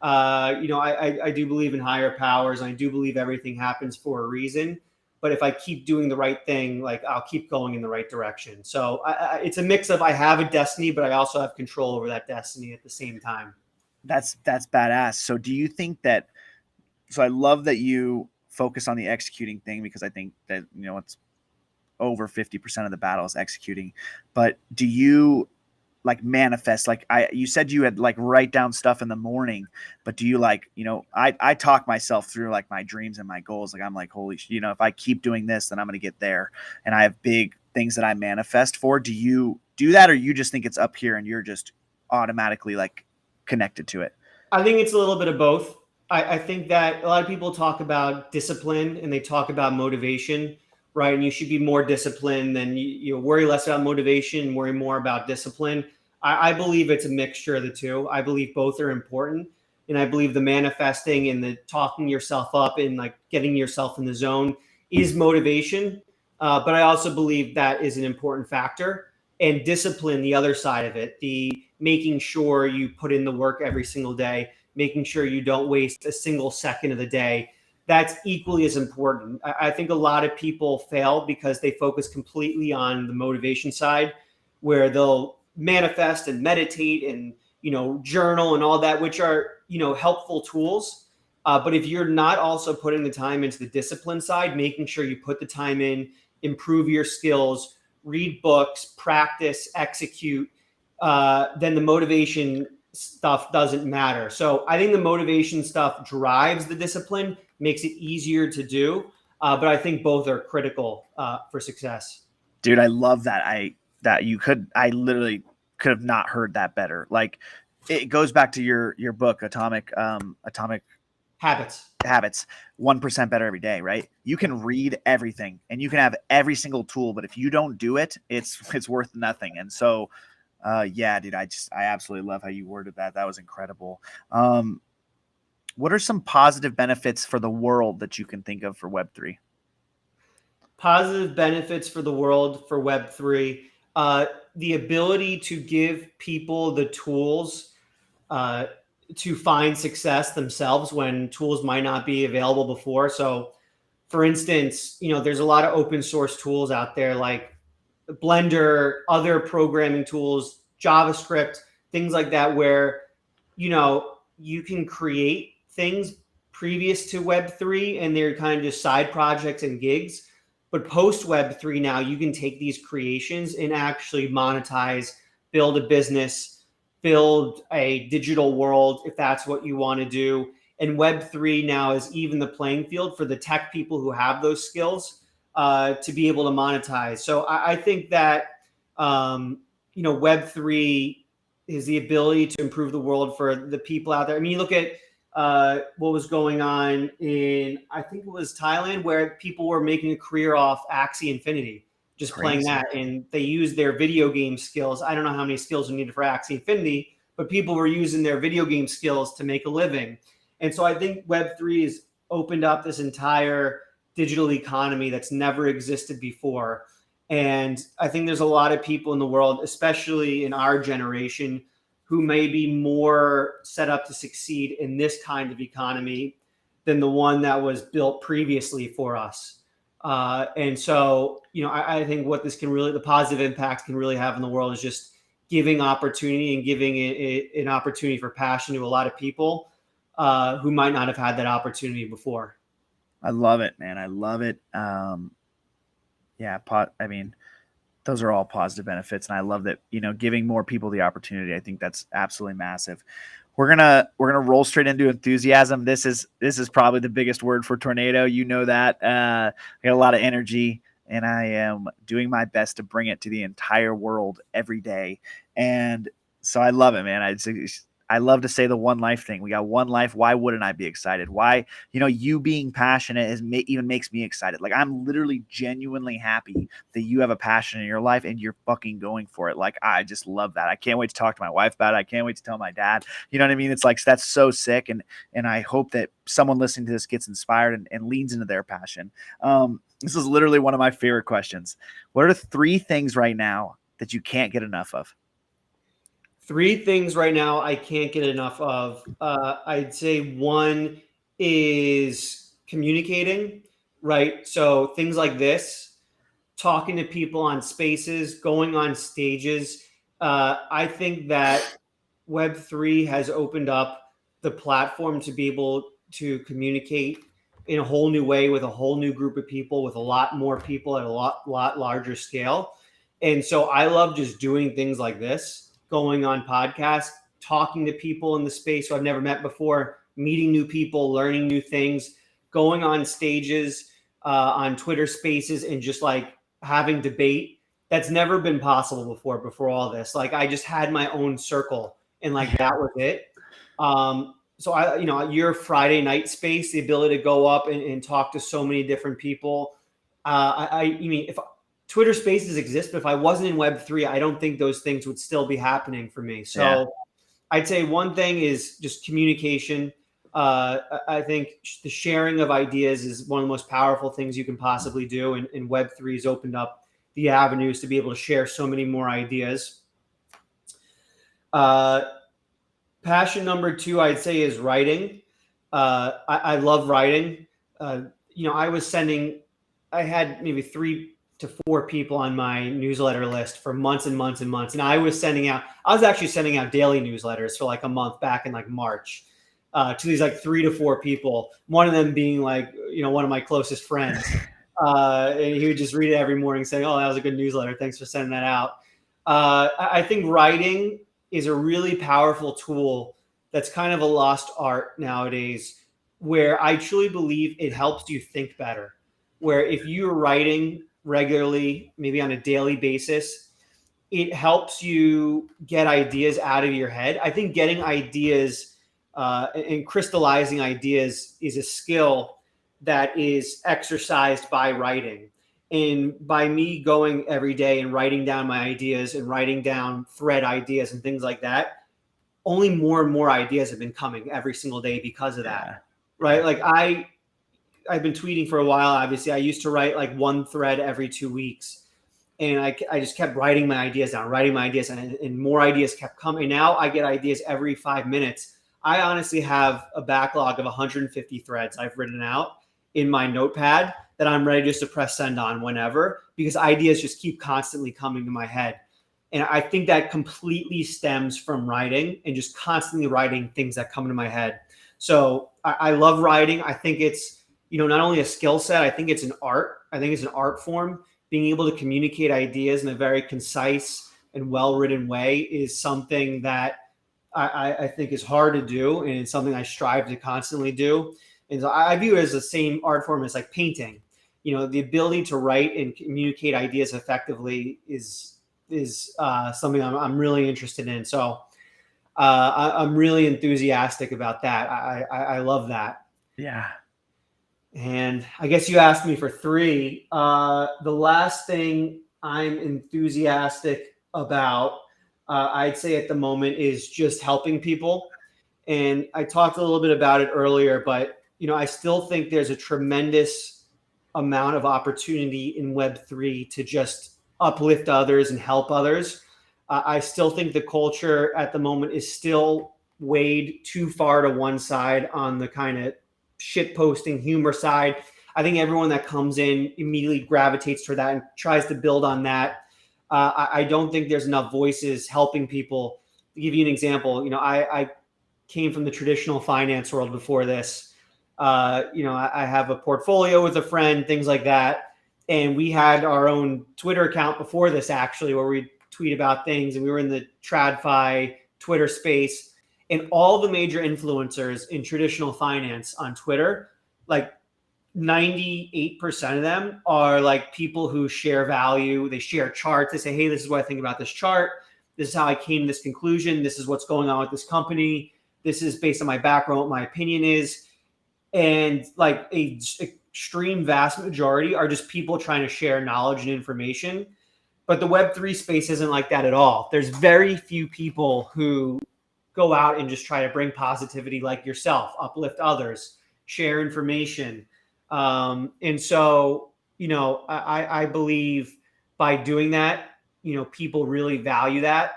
I do believe in higher powers. And I do believe everything happens for a reason. But if I keep doing the right thing, like, I'll keep going in the right direction. So it's a mix of, I have a destiny, but I also have control over that destiny at the same time. That's badass. So do you think that, so I love that you focus on the executing thing, because I think that, it's over 50% of the battle is executing. But do you like manifest, like you said you had like write down stuff in the morning, but do you like, I talk myself through like my dreams and my goals. Like I'm like, holy, if I keep doing this, then I'm going to get there. And I have big things that I manifest for. Do you do that, or you just think it's up here and you're just automatically like connected to it? I think it's a little bit of both. I think that a lot of people talk about discipline and they talk about motivation, right? And you should be more disciplined than you worry less about motivation, worry more about discipline. I believe it's a mixture of the two. I believe both are important. And I believe the manifesting and the talking yourself up and like getting yourself in the zone is motivation. But I also believe that is an important factor. And discipline, the other side of it, the making sure you put in the work every single day, making sure you don't waste a single second of the day, that's equally as important. I think a lot of people fail because they focus completely on the motivation side, where they'll manifest and meditate and journal and all that, which are helpful tools. But if you're not also putting the time into the discipline side, making sure you put the time in, improve your skills, read books, practice, execute, then the motivation stuff doesn't matter. So I think the motivation stuff drives the discipline, makes it easier to do. But I think both are critical for success. Dude, I love that. I literally could have not heard that better. Like, it goes back to your book, Atomic Habits. 1% better every day, right? You can read everything and you can have every single tool, but if you don't do it, it's worth nothing. And so, yeah, dude, I absolutely love how you worded that. That was incredible. What are some positive benefits for the world that you can think of for Web3? Positive benefits for the world for Web3, the ability to give people the tools to find success themselves when tools might not be available before. So, for instance, there's a lot of open source tools out there like Blender, other programming tools, JavaScript, things like that, where you can create things previous to Web3 and they're kind of just side projects and gigs. But post Web3 now, you can take these creations and actually monetize, build a business, build a digital world if that's what you want to do. And Web3 now is even the playing field for the tech people who have those skills to be able to monetize. So I think that Web3 is the ability to improve the world for the people out there. I mean, you look at what was going on in, I think it was Thailand, where people were making a career off Axie Infinity, just playing that. And they used their video game skills. I don't know how many skills are needed for Axie Infinity, but people were using their video game skills to make a living. And so I think Web3 has opened up this entire digital economy that's never existed before. And I think there's a lot of people in the world, especially in our generation, who may be more set up to succeed in this kind of economy than the one that was built previously for us. And so, I think what this can really, the positive impact can really have in the world is just giving opportunity and giving it an opportunity for passion to a lot of people who might not have had that opportunity before. I love it, man. I love it. Those are all positive benefits, and I love that, giving more people the opportunity. I think that's absolutely massive. We're gonna roll straight into enthusiasm. This is probably the biggest word for Tornado. You know that. I got a lot of energy, and I am doing my best to bring it to the entire world every day. And so I love it, man. I love to say the one life thing. We got one life. Why wouldn't I be excited? Why, you being passionate even makes me excited. Like, I'm literally genuinely happy that you have a passion in your life and you're fucking going for it. Like, I just love that. I can't wait to talk to my wife about it. I can't wait to tell my dad. You know what I mean? It's like, that's so sick. And I hope that someone listening to this gets inspired and leans into their passion. This is literally one of my favorite questions. What are 3 things right now that you can't get enough of? 3 things right now I can't get enough of. I'd say one is communicating, right? So things like this, talking to people on spaces, going on stages. I think that Web3 has opened up the platform to be able to communicate in a whole new way with a whole new group of people, with a lot more people at a lot larger scale. And so I love just doing things like this, going on podcasts, talking to people in the space who I've never met before, meeting new people, learning new things, going on stages, on Twitter Spaces, and just like having debate. That's never been possible before all this. Like, I just had my own circle, and like that was it. So your Friday night space, the ability to go up and talk to so many different people. I mean, if Twitter Spaces exist, but if I wasn't in Web3, I don't think those things would still be happening for me. So I'd say one thing is just communication. I think the sharing of ideas is one of the most powerful things you can possibly do. And Web3 has opened up the avenues to be able to share so many more ideas. Passion number 2, I'd say, is writing. I love writing. I had maybe 3 to 4 people on my newsletter list for months and months and months. And I was actually sending out daily newsletters for like a month back in like March to these like 3 to 4 people. One of them being like, one of my closest friends. And he would just read it every morning saying, "Oh, that was a good newsletter. Thanks for sending that out." I think writing is a really powerful tool that's kind of a lost art nowadays, where I truly believe it helps you think better. Where if you're writing regularly, maybe on a daily basis, it helps you get ideas out of your head. I think getting ideas and crystallizing ideas is a skill that is exercised by writing. And by me going every day and writing down my ideas and writing down thread ideas and things like that, only more and more ideas have been coming every single day because of that. Right? Like I've been tweeting for a while. Obviously, I used to write like one thread every 2 weeks, and I just kept writing my ideas down, and more ideas kept coming. Now I get ideas every 5 minutes. I honestly have a backlog of 150 threads I've written out in my notepad that I'm ready just to press send on whenever, because ideas just keep constantly coming to my head. And I think that completely stems from writing and just constantly writing things that come into my head. So I love writing. I think it's, not only a skill set, I think it's an art. I think it's an art form. Being able to communicate ideas in a very concise and well-written way is something that I think is hard to do, and it's something I strive to constantly do. And so I view it as the same art form as like painting. The ability to write and communicate ideas effectively is something I'm really interested in. So I'm really enthusiastic about that. I love that. Yeah. And I guess you asked me for three. The last thing I'm enthusiastic about, I'd say at the moment, is just helping people. And I talked a little bit about it earlier, but I still think there's a tremendous amount of opportunity in Web3 to just uplift others and help others. I still think the culture at the moment is still weighed too far to one side on the kind of shit posting humor side. I think everyone that comes in immediately gravitates toward that and tries to build on that. I don't think there's enough voices helping people. To give you an example, I came from the traditional finance world before this. I have a portfolio with a friend, things like that. And we had our own Twitter account before this, actually, where we tweet about things. And we were in the TradFi Twitter space. And all the major influencers in traditional finance on Twitter, like 98% of them are like people who share value. They share charts. They say, hey, this is what I think about this chart. This is how I came to this conclusion. This is what's going on with this company. This is based on my background, what my opinion is. And like a extreme vast majority are just people trying to share knowledge and information. But the Web3 space isn't like that at all. There's very few people who go out and just try to bring positivity like yourself, uplift others, share information. And so, I believe by doing that, people really value that,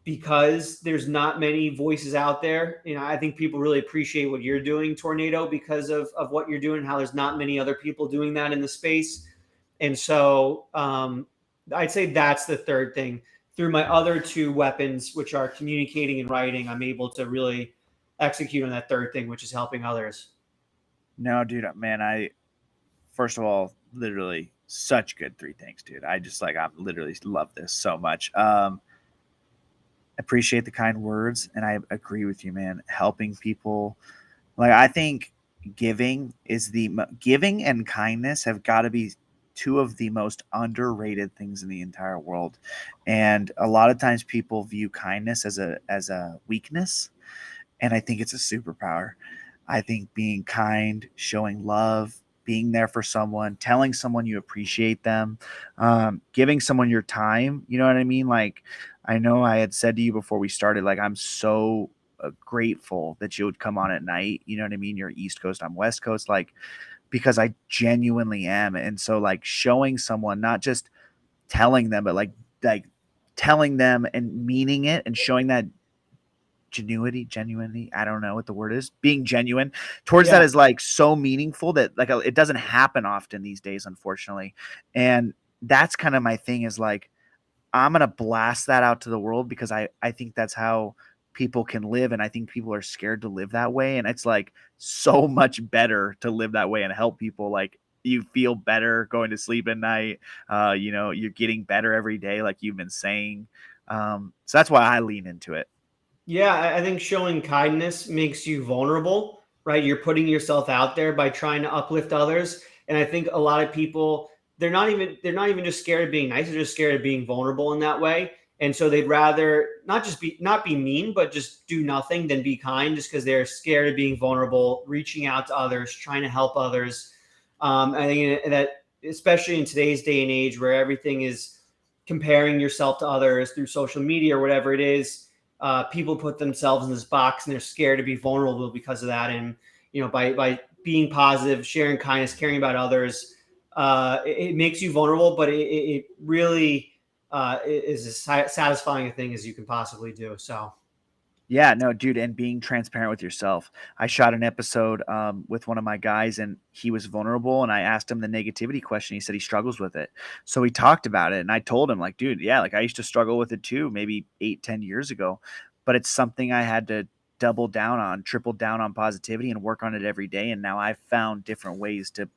because there's not many voices out there. I think people really appreciate what you're doing, Tornado, because of what you're doing, how there's not many other people doing that in the space. And so I'd say that's the third thing. Through my other two weapons, which are communicating and writing, I'm able to really execute on that third thing, which is helping others. No, dude, man, first of all, literally such good three things, dude. I'm literally love this so much. Appreciate the kind words, and I agree with you, man. Helping people, like, I think giving and kindness have got to be two of the most underrated things in the entire world. And a lot of times people view kindness as a weakness, and I think it's a superpower. I think being kind, showing love, being there for someone, telling someone you appreciate them, giving someone your time. You know what I mean? Like, I know I had said to you before we started, like, I'm so grateful that you would come on at night. You know what I mean? You're East Coast, I'm West Coast, like, because I genuinely am. And so, like, showing someone, not just telling them, but like telling them and meaning it and showing that genuinely, I don't know what the word is, being genuine towards that is like so meaningful that like it doesn't happen often these days, unfortunately. And that's kind of my thing, is like, I'm gonna blast that out to the world, because I think that's how people can live, and I think people are scared to live that way, and it's like so much better to live that way and help people. Like, you feel better going to sleep at night. You're getting better every day, like you've been saying. So that's why I lean into it. Yeah, I think showing kindness makes you vulnerable, right? You're putting yourself out there by trying to uplift others. And I think a lot of people, they're not even just scared of being nice, they're just scared of being vulnerable in that way. And so they'd rather not be mean, but just do nothing than be kind, just because they're scared of being vulnerable, reaching out to others, trying to help others. I think that especially in today's day and age, where everything is comparing yourself to others through social media or whatever it is, people put themselves in this box and they're scared to be vulnerable because of that. And by being positive, sharing kindness, caring about others, it makes you vulnerable, but it really is as satisfying a thing as you can possibly do. So Yeah, no, dude, and being transparent with yourself. I shot an episode with one of my guys, and he was vulnerable, and I asked him the negativity question. He said he struggles with it. So we talked about it, and I told him, like, dude, yeah, like, I used to struggle with it too, maybe 8, 10 years ago, but it's something I had to double down on, triple down on positivity and work on it every day. And now I've found different ways to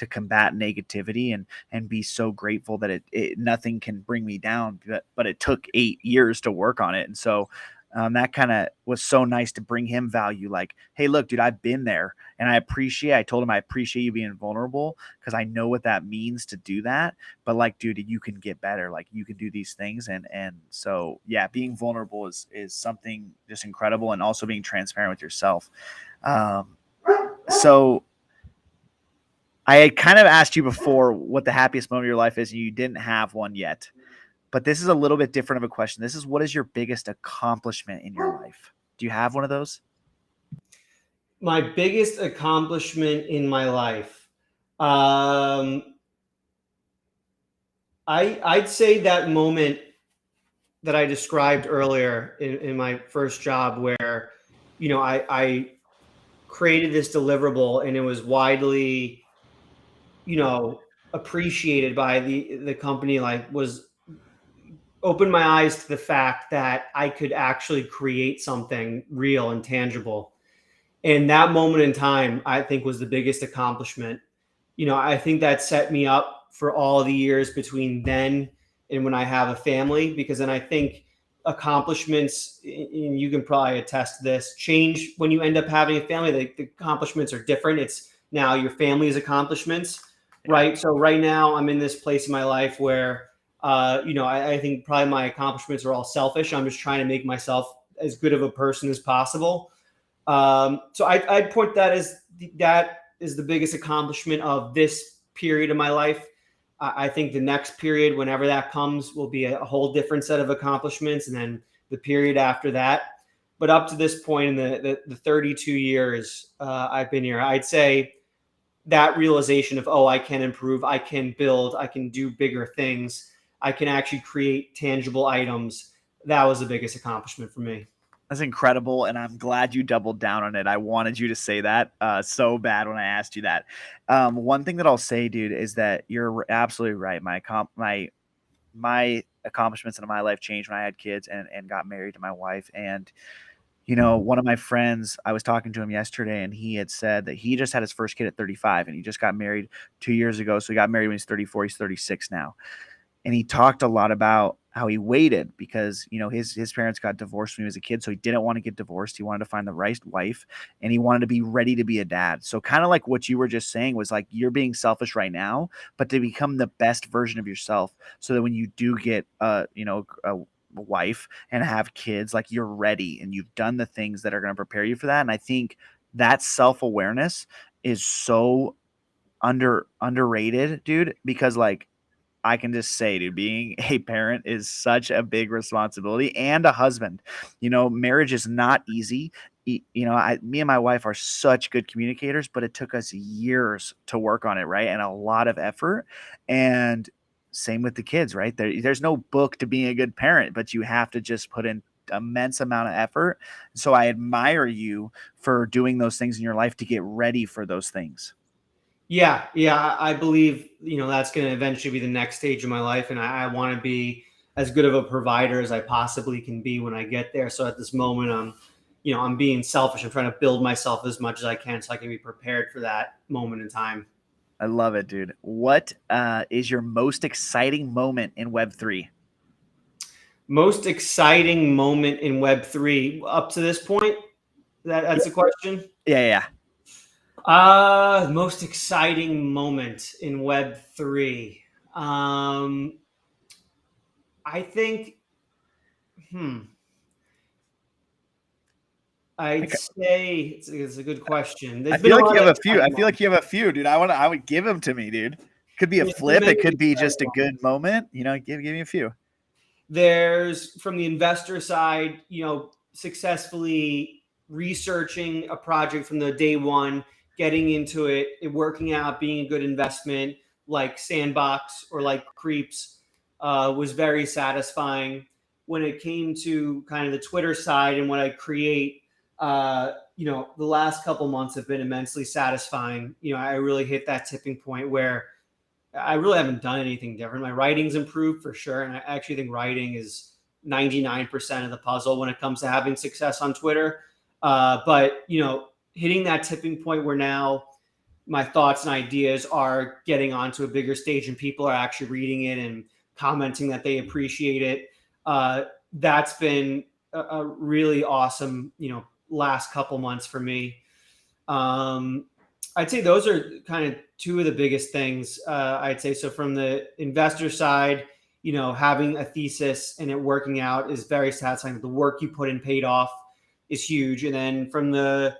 combat negativity and be so grateful that it nothing can bring me down. But it took 8 years to work on it. And so that kind of was so nice to bring him value. Like, hey, look, dude, I've been there, and I told him I appreciate you being vulnerable because I know what that means to do that. But like, dude, you can get better. Like, you can do these things. And so, yeah, being vulnerable is something just incredible, and also being transparent with yourself. So I had kind of asked you before what the happiest moment of your life is, and you didn't have one yet. But this is a little bit different of a question. This is, what is your biggest accomplishment in your life? Do you have one of those? My biggest accomplishment in my life. I'd say that moment that I described earlier in my first job where, I created this deliverable and it was widely, appreciated by the company, like was opened my eyes to the fact that I could actually create something real and tangible. And that moment in time, I think, was the biggest accomplishment. I think that set me up for all the years between then and when I have a family, because then I think accomplishments, and you can probably attest to this, change when you end up having a family. The accomplishments are different. It's now your family's accomplishments, right? So right now I'm in this place in my life where, I think probably my accomplishments are all selfish. I'm just trying to make myself as good of a person as possible. So I'd point that is the biggest accomplishment of this period of my life. I think the next period, whenever that comes, will be a whole different set of accomplishments, and then the period after that. But up to this point in the 32 years I've been here, I'd say that realization of, I can improve, I can build, I can do bigger things, I can actually create tangible items. That was the biggest accomplishment for me. That's incredible, and I'm glad you doubled down on it. I wanted you to say that so bad when I asked you that. One thing that I'll say, dude, is that you're absolutely right. My accomplishments in my life changed when I had kids and got married to my wife. And one of my friends, I was talking to him yesterday, and he had said that he just had his first kid at 35, and he just got married 2 years ago. So he got married when he's 34. He's 36 now. And he talked a lot about how he waited because, his parents got divorced when he was a kid. So he didn't want to get divorced. He wanted to find the right wife, and he wanted to be ready to be a dad. So kind of like what you were just saying was like, you're being selfish right now, but to become the best version of yourself so that when you do get, a wife and have kids, like, you're ready and you've done the things that are going to prepare you for that. And I think that self-awareness is so underrated, dude, because like, I can just say, dude, being a parent is such a big responsibility, and a husband. Marriage is not easy. Me and my wife are such good communicators, but it took us years to work on it, right? And a lot of effort. And same with the kids, right? There's no book to being a good parent, but you have to just put in immense amount of effort. So I admire you for doing those things in your life to get ready for those things. Yeah, I believe that's going to eventually be the next stage of my life, and I want to be as good of a provider as I possibly can be when I get there. So at this moment, I'm being selfish. I'm trying to build myself as much as I can so I can be prepared for that moment in time. I love it, dude. What is your most exciting moment in Web3? Most exciting moment in Web3 up to this point? That's the question? Yeah. Most exciting moment in Web3. I think, I'd say it's a good question. I feel like you have a few. I feel like you have a few, dude. I would give them to me, dude. Could be a flip. It could be just a good moment. Give me a few. There's, from the investor side, successfully researching a project from the day one, getting into it working out, being a good investment, like Sandbox or like Creeps, was very satisfying. When it came to kind of the Twitter side and what I create, the last couple months have been immensely satisfying. I really hit that tipping point where I really haven't done anything different. My writing's improved for sure. And I actually think writing is 99% of the puzzle when it comes to having success on Twitter. But hitting that tipping point where now my thoughts and ideas are getting onto a bigger stage and people are actually reading it and commenting that they appreciate it. That's been a really awesome, last couple months for me. Um, I'd say those are kind of two of the biggest things. I'd say so from the investor side, having a thesis and it working out is very satisfying. The work you put in paid off is huge. And then from the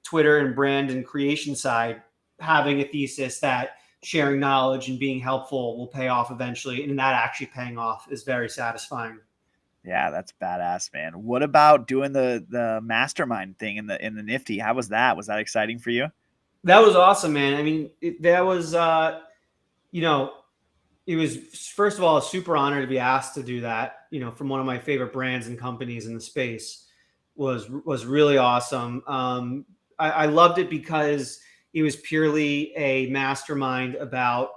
Twitter and brand and creation side, having a thesis that sharing knowledge and being helpful will pay off eventually, and that actually paying off is very satisfying. Yeah, that's badass, man. What about doing the mastermind thing in the Nifty? How was that? Was that exciting for you? That was awesome, man. I mean, that was you know it was, first of all, a super honor to be asked to do that. From one of my favorite brands and companies in the space was really awesome. I loved it because it was purely a mastermind about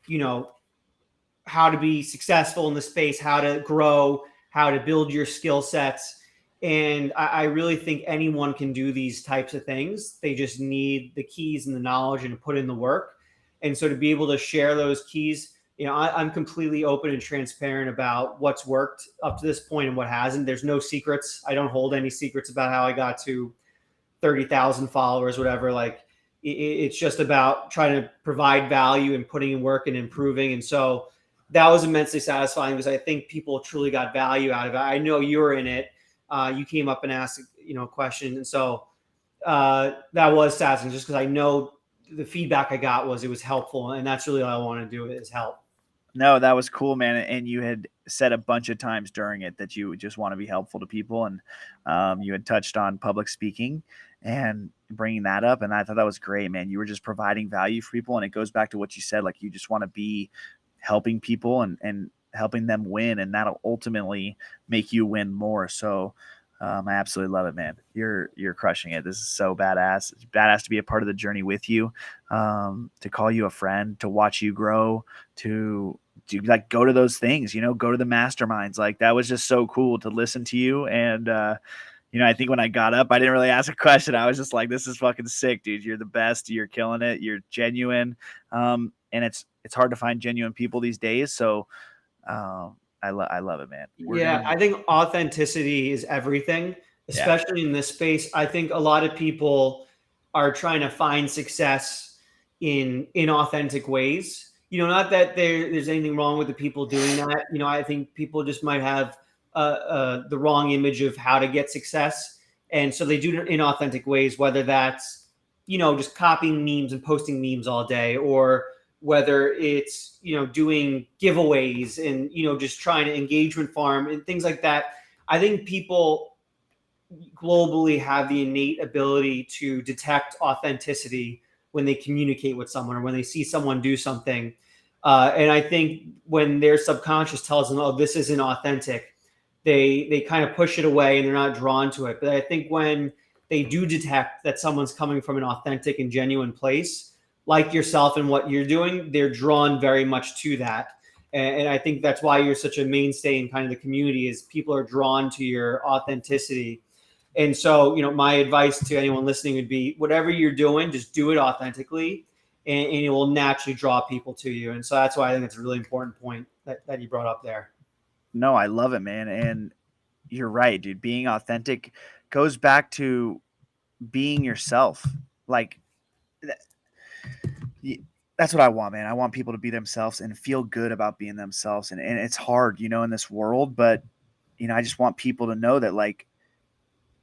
you know how to be successful in the space, how to grow, how to build your skill sets. And I really think anyone can do these types of things. They just need the keys and the knowledge and to put in the work. And so to be able to share those keys, I'm completely open and transparent about what's worked up to this point and what hasn't. There's no secrets. I don't hold any secrets about how I got to 30,000 followers, whatever. Like it's just about trying to provide value and putting in work and improving. And so that was immensely satisfying because I think people truly got value out of it. I know you were in it. You came up and asked, a question. And so that was satisfying just because I know the feedback I got was it was helpful. And that's really all I want to do is help. No, that was cool, man. And you had said a bunch of times during it that you just want to be helpful to people. And you had touched on public speaking and bringing that up. And I thought that was great, man. You were just providing value for people. And it goes back to what you said, like you just want to be helping people and helping them win. And that'll ultimately make you win more. So I absolutely love it, man. You're crushing it. This is so badass. It's badass to be a part of the journey with you, to call you a friend, to watch you grow, to like go to those things, go to the masterminds. Like that was just so cool to listen to you. And I think when I got up, I didn't really ask a question. I was just like, this is fucking sick, dude. You're the best. You're killing it. You're genuine. And it's hard to find genuine people these days. So I love it, man. I think authenticity is everything, especially in this space. I think a lot of people are trying to find success in inauthentic ways. Not that there's anything wrong with the people doing that. I think people just might have the wrong image of how to get success, and so they do it in inauthentic ways. Whether that's just copying memes and posting memes all day, or whether it's doing giveaways and just trying to engagement farm and things like that. I think people globally have the innate ability to detect authenticity when they communicate with someone or when they see someone do something. And I think when their subconscious tells them, oh, this isn't authentic, they kind of push it away and they're not drawn to it. But I think when they do detect that someone's coming from an authentic and genuine place, like yourself and what you're doing, they're drawn very much to that. And I think that's why you're such a mainstay in kind of the community, is people are drawn to your authenticity. And so, my advice to anyone listening would be, whatever you're doing, just do it authentically, and it will naturally draw people to you. And so that's why I think it's a really important point that you brought up there. No, I love it, man. And you're right, dude. Being authentic goes back to being yourself. Like that's what I want, man. I want people to be themselves and feel good about being themselves. And it's hard, in this world, but I just want people to know that like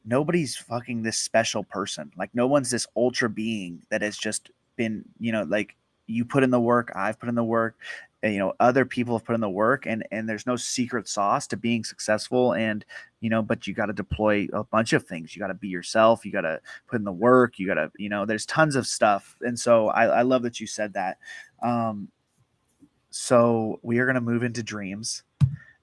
nobody's fucking this special person. Like no one's this ultra being that has just been, like you put in the work, I've put in the work, and, other people have put in the work, and there's no secret sauce to being successful. And, but you got to deploy a bunch of things. You got to be yourself. You got to put in the work. You got to, there's tons of stuff. And so I love that you said that. So we are going to move into dreams.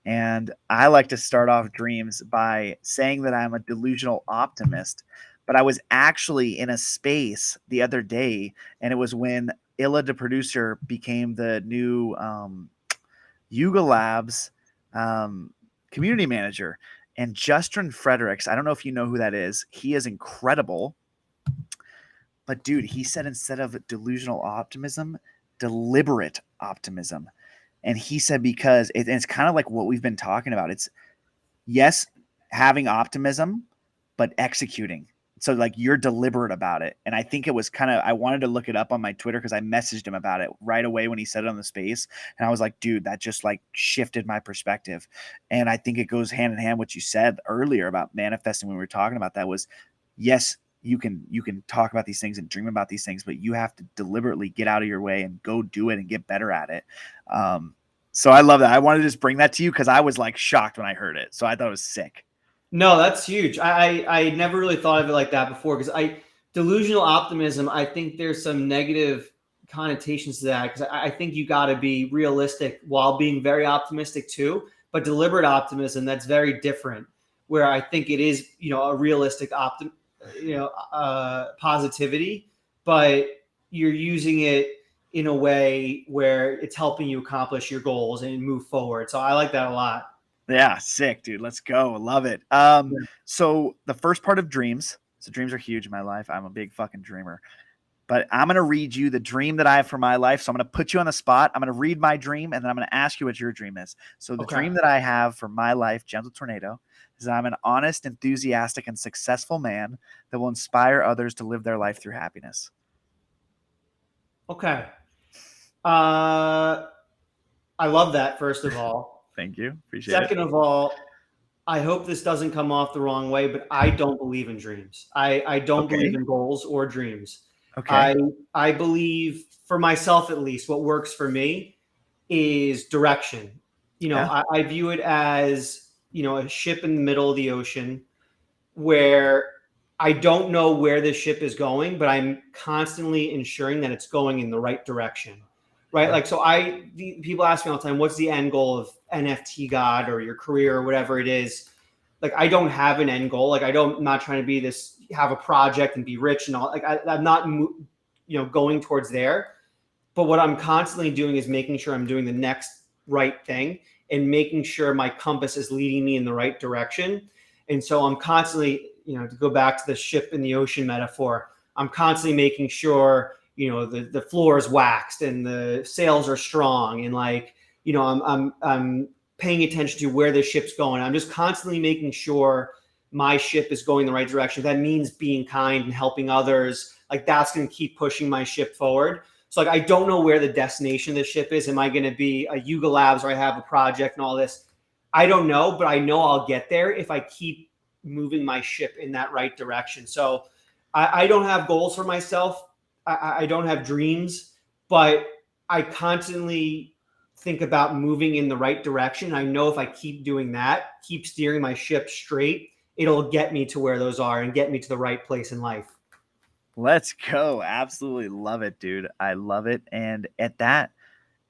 And I like to start off dreams by saying that I'm a delusional optimist. But I was actually in a space the other day, and it was when Illa, the producer, became the new Yuga Labs community manager. And Justin Fredericks, I don't know if you know who that is. He is incredible. But dude, he said instead of delusional optimism, deliberate optimism. And he said because it's kind of like what we've been talking about. It's yes, having optimism, but executing. So like you're deliberate about it. And I think it was kind of I wanted to look it up on my Twitter because I messaged him about it right away when he said it on the space. And I was like, dude, that just like shifted my perspective. And I think it goes hand in hand what you said earlier about manifesting when we were talking about that was yes, you can talk about these things and dream about these things, but you have to deliberately get out of your way and go do it and get better at it. So I love that. I wanted to just bring that to you because I was like shocked when I heard it. So I thought it was sick. No, that's huge. I never really thought of it like that before because delusional optimism, I think there's some negative connotations to that because I think you got to be realistic while being very optimistic too. But deliberate optimism, that's very different. Where I think it is, a realistic positivity, but you're using it in a way where it's helping you accomplish your goals and move forward. So I like that a lot. Yeah, sick, dude. Let's go. Love it. So the first part of dreams. So dreams are huge in my life. I'm a big fucking dreamer. But I'm gonna read you the dream that I have for my life. So I'm gonna put you on the spot. I'm gonna read my dream, and then I'm gonna ask you what your dream is. So the dream that I have for my life, Gentle Tornado, is that I'm an honest, enthusiastic, and successful man that will inspire others to live their life through happiness. Okay. I love that, first of all. Thank you. Appreciate it. Second of all, I hope this doesn't come off the wrong way, but I don't believe in dreams. I don't believe in goals or dreams. Okay. I believe, for myself at least, what works for me is direction. I view it as, a ship in the middle of the ocean where I don't know where this ship is going, but I'm constantly ensuring that it's going in the right direction. Right. Like, so people ask me all the time, what's the end goal of NFT God or your career or whatever it is? Like, I don't have an end goal. Like, I'm not trying to be this, have a project and be rich and all. Like, I'm not, going towards there. But what I'm constantly doing is making sure I'm doing the next right thing and making sure my compass is leading me in the right direction. And so I'm constantly, to go back to the ship in the ocean metaphor, I'm constantly making sure, the floor is waxed and the sails are strong. And like, I'm paying attention to where the ship's going. I'm just constantly making sure my ship is going the right direction. That means being kind and helping others. Like, that's going to keep pushing my ship forward. So like, I don't know where the destination of the ship is. Am I going to be a Yuga Labs where I have a project and all this? I don't know, but I know I'll get there if I keep moving my ship in that right direction. So I don't have goals for myself. I don't have dreams, but I constantly think about moving in the right direction. I know if I keep doing that, keep steering my ship straight, it'll get me to where those are and get me to the right place in life. Let's go. Absolutely love it, dude. I love it. And at that,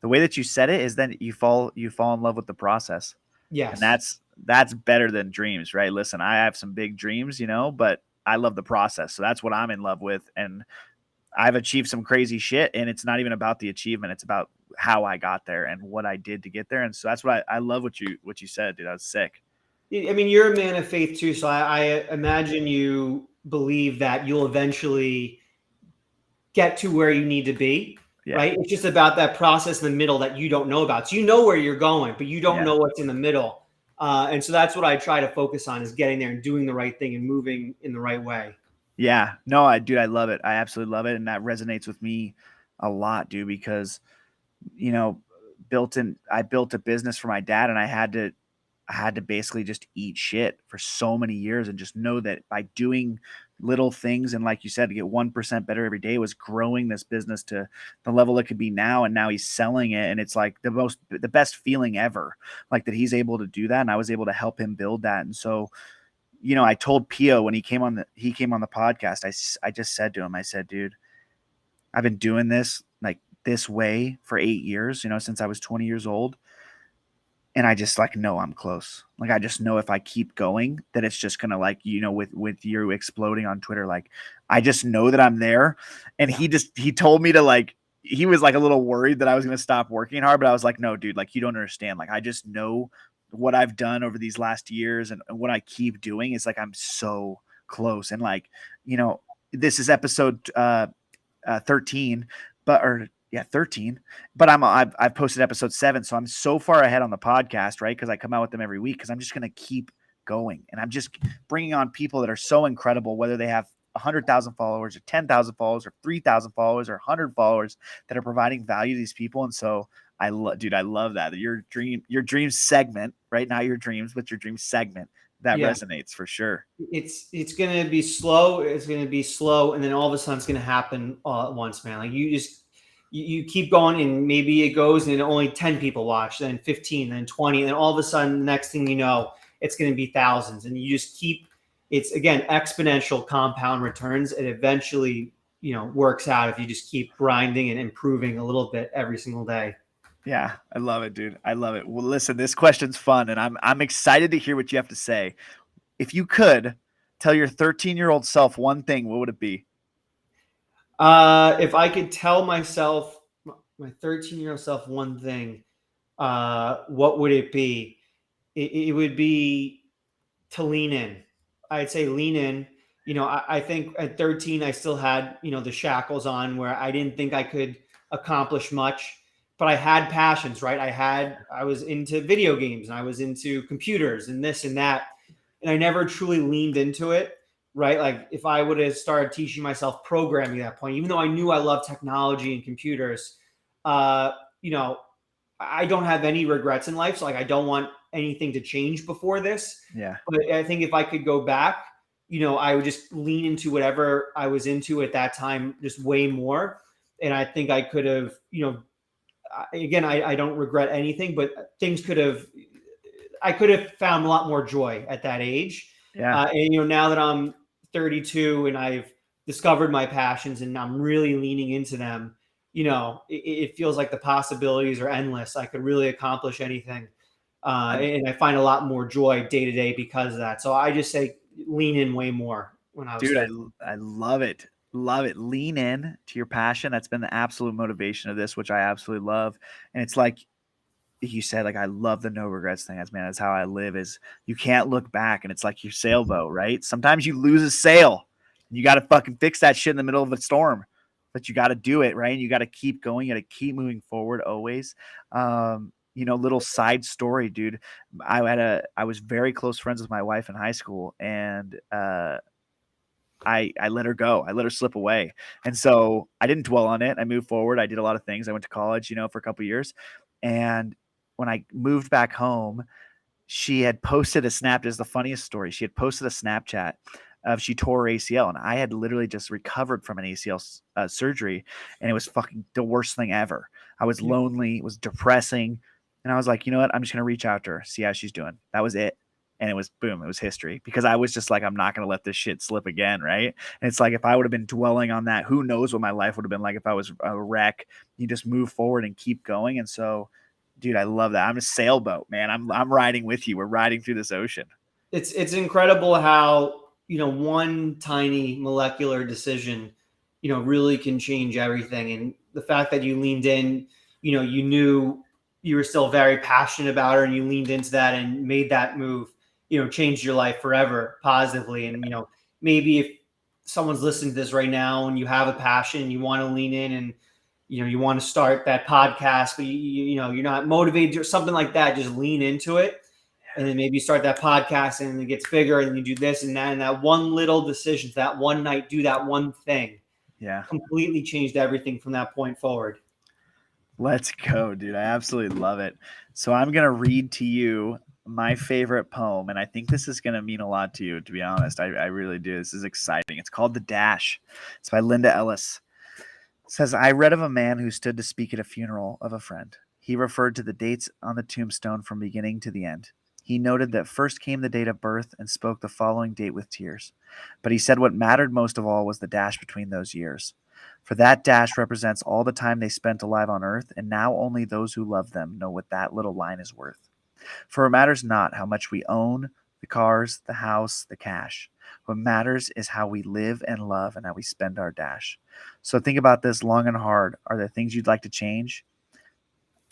the way that you said it is that you fall in love with the process. Yes. And that's better than dreams, right? Listen, I have some big dreams, but I love the process. So that's what I'm in love with. And I've achieved some crazy shit, and it's not even about the achievement. It's about how I got there and what I did to get there. And so that's what I love what you said, dude. That was sick. I mean, you're a man of faith too. So I imagine you believe that you'll eventually get to where you need to be. Yeah. Right. It's just about that process in the middle that you don't know about. So you know where you're going, but you don't know what's in the middle. And so that's what I try to focus on, is getting there and doing the right thing and moving in the right way. Yeah, no, I love it. I absolutely love it. And that resonates with me a lot, dude, because, I built a business for my dad, and I had to basically just eat shit for so many years and just know that by doing little things and, like you said, to get 1% better every day was growing this business to the level it could be now. And now he's selling it, and it's like the best feeling ever, like that he's able to do that. And I was able to help him build that. And so, I told Pio when he came on the podcast, I just said to him, I said, dude, I've been doing this like this way for 8 years, since I was 20 years old. And I just know I'm close. Like, I just know if I keep going that it's just going to with you exploding on Twitter, like, I just know that I'm there. And he told me to he was a little worried that I was going to stop working hard, but I was like, no, dude, you don't understand. I just know what I've done over these last years and what I keep doing is like I'm so close. And like, you know, this is episode 13, but or yeah, 13. But I've posted episode 7, so I'm so far ahead on the podcast, right? Because I come out with them every week. Because I'm just gonna keep going, and I'm just bringing on people that are so incredible, whether they have 100,000 followers or 10,000 followers or 3,000 followers or 100 followers that are providing value to these people. And so dude, I love that your dream segment right now, your dreams, but your dream segment that Yeah. resonates for sure. It's gonna be slow. It's gonna be slow, and then all of a sudden it's gonna happen all at once, man. Like you keep going, and maybe it goes, and only 10 people watch, then 15, then 20, and then all of a sudden, the next thing you know, it's gonna be thousands, and you just keep. It's again exponential compound returns. It eventually, works out if you just keep grinding and improving a little bit every single day. Yeah, I love it, dude. I love it. Well, listen, this question's fun, and I'm excited to hear what you have to say. If you could tell your 13-year-old self one thing, what would it be? If I could tell myself, my 13-year-old self, one thing, what would it be? It would be to lean in. I'd say lean in. I think at 13, I still had, the shackles on where I didn't think I could accomplish much, but I had passions, right? I was into video games and I was into computers and this and that. And I never truly leaned into it, right? Like if I would have started teaching myself programming at that point, even though I knew I loved technology and computers, uh, you know, I don't have any regrets in life. So like I don't want anything to change before this. Yeah. But I think if I could go back, I would just lean into whatever I was into at that time, just way more. And I think I could have, again, I don't regret anything, but I could have found a lot more joy at that age. Yeah. And now that I'm 32 and I've discovered my passions and I'm really leaning into them, it feels like the possibilities are endless. I could really accomplish anything. And I find a lot more joy day to day because of that. So I just say lean in way more when I was Dude, 13. I love it. Love it. Lean in to your passion. That's been the absolute motivation of this, which I absolutely love. And it's like you said, like, I love the no regrets thing. That's how I live is you can't look back, and it's like your sailboat, right? Sometimes you lose a sail and you got to fucking fix that shit in the middle of a storm, but you got to do it, right? And you got to keep going. You got to keep moving forward always. Little side story, dude. I was very close friends with my wife in high school, and I let her go. I let her slip away. And so I didn't dwell on it. I moved forward. I did a lot of things. I went to college, for a couple of years. And when I moved back home, she had posted a snap. This is the funniest story. She had posted a Snapchat of she tore her ACL, and I had literally just recovered from an ACL surgery, and it was fucking the worst thing ever. I was lonely. It was depressing. And I was like, you know what? I'm just going to reach out to her, see how she's doing. That was it. And it was boom, it was history because I was just like, I'm not going to let this shit slip again. Right. And it's like, if I would have been dwelling on that, who knows what my life would have been like if I was a wreck. You just move forward and keep going. And so, dude, I love that. I'm a sailboat, man. I'm riding with you. We're riding through this ocean. It's incredible how, one tiny molecular decision, really can change everything. And the fact that you leaned in, you knew you were still very passionate about her and you leaned into that and made that move, changed your life forever positively. And, maybe if someone's listening to this right now and you have a passion, you want to lean in and, you want to start that podcast, but you're not motivated or something like that, just lean into it. And then maybe you start that podcast and it gets bigger and you do this and that. And that one little decision, that one night, do that one thing. Yeah. Completely changed everything from that point forward. Let's go, dude. I absolutely love it. So I'm going to read to you my favorite poem. And I think this is going to mean a lot to you, to be honest. I really do. This is exciting. It's called The Dash. It's by Linda Ellis. It says, I read of a man who stood to speak at a funeral of a friend. He referred to the dates on the tombstone from beginning to the end. He noted that first came the date of birth and spoke the following date with tears. But he said what mattered most of all was the dash between those years. For that dash represents all the time they spent alive on earth, and now only those who love them know what that little line is worth. For it matters not how much we own, the cars, the house, the cash. What matters is how we live and love and how we spend our dash. So think about this long and hard. Are there things you'd like to change?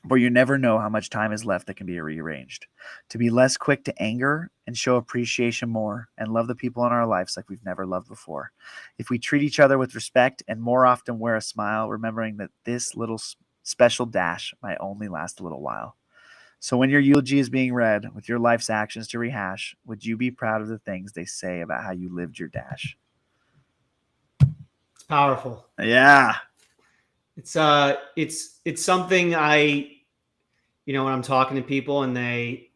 For you never know how much time is left that can be rearranged. To be less quick to anger and show appreciation more and love the people in our lives like we've never loved before. If we treat each other with respect and more often wear a smile, remembering that this little special dash might only last a little while. So when your eulogy is being read with your life's actions to rehash, would you be proud of the things they say about how you lived your dash? It's powerful. Yeah. It's something I, when I'm talking to people and they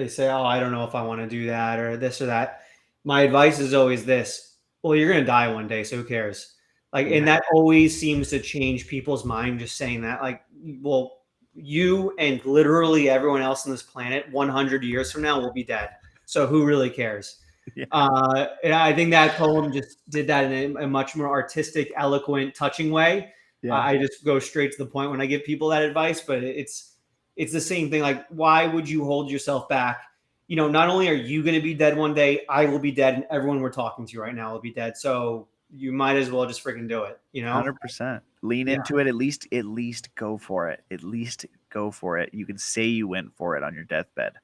say, "Oh, I don't know if I want to do that or this or that." My advice is always this: well, you're gonna die one day, so who cares? Like, Yeah. and that always seems to change people's mind. Just saying that, like, well, you and literally everyone else on this planet, 100 years from now, will be dead. So who really cares? Yeah. And I think that poem just did that in a much more artistic, eloquent, touching way. Yeah. I just go straight to the point when I give people that advice, but it's the same thing. Like, why would you hold yourself back? Not only are you going to be dead one day, I will be dead, and everyone we're talking to right now will be dead. So you might as well just freaking do it. 100%. Lean Yeah, into it. At least go for it. At least go for it. You can say you went for it on your deathbed.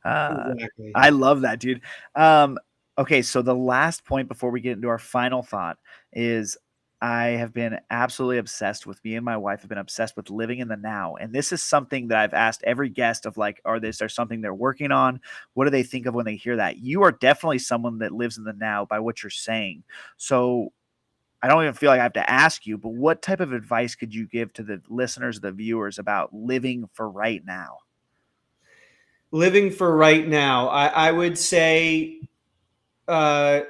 exactly. I love that, dude. Um, okay, so the last point before we get into our final thought is I have been absolutely obsessed with me and my wife have been obsessed with living in the now. And this is something that I've asked every guest of like, is there something they're working on? What do they think of when they hear that? You are definitely someone that lives in the now by what you're saying. So I don't even feel like I have to ask you, but what type of advice could you give to the listeners, the viewers about living for right now? Living for right now, I would say, uh,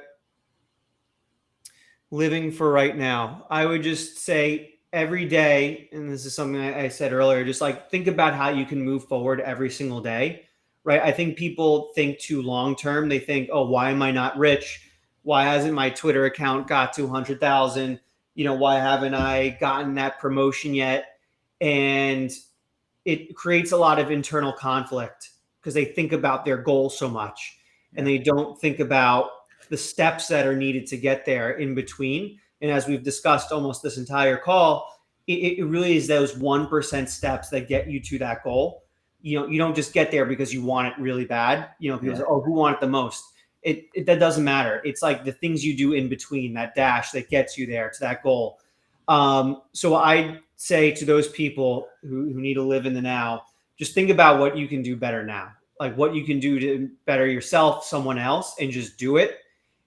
living for right now. I would just say every day, and this is something I said earlier, just like think about how you can move forward every single day, right? I think people think too long term. They think, oh, why am I not rich? Why hasn't my Twitter account got to 100,000? Why haven't I gotten that promotion yet? And it creates a lot of internal conflict because they think about their goal so much and they don't think about the steps that are needed to get there in between. And as we've discussed almost this entire call, it really is those 1% steps that get you to that goal. You don't just get there because you want it really bad. People say, oh, who want it the most? That doesn't matter. It's like the things you do in between that dash that gets you there to that goal. So I say to those people who need to live in the now, just think about what you can do better now, like what you can do to better yourself, someone else, and just do it.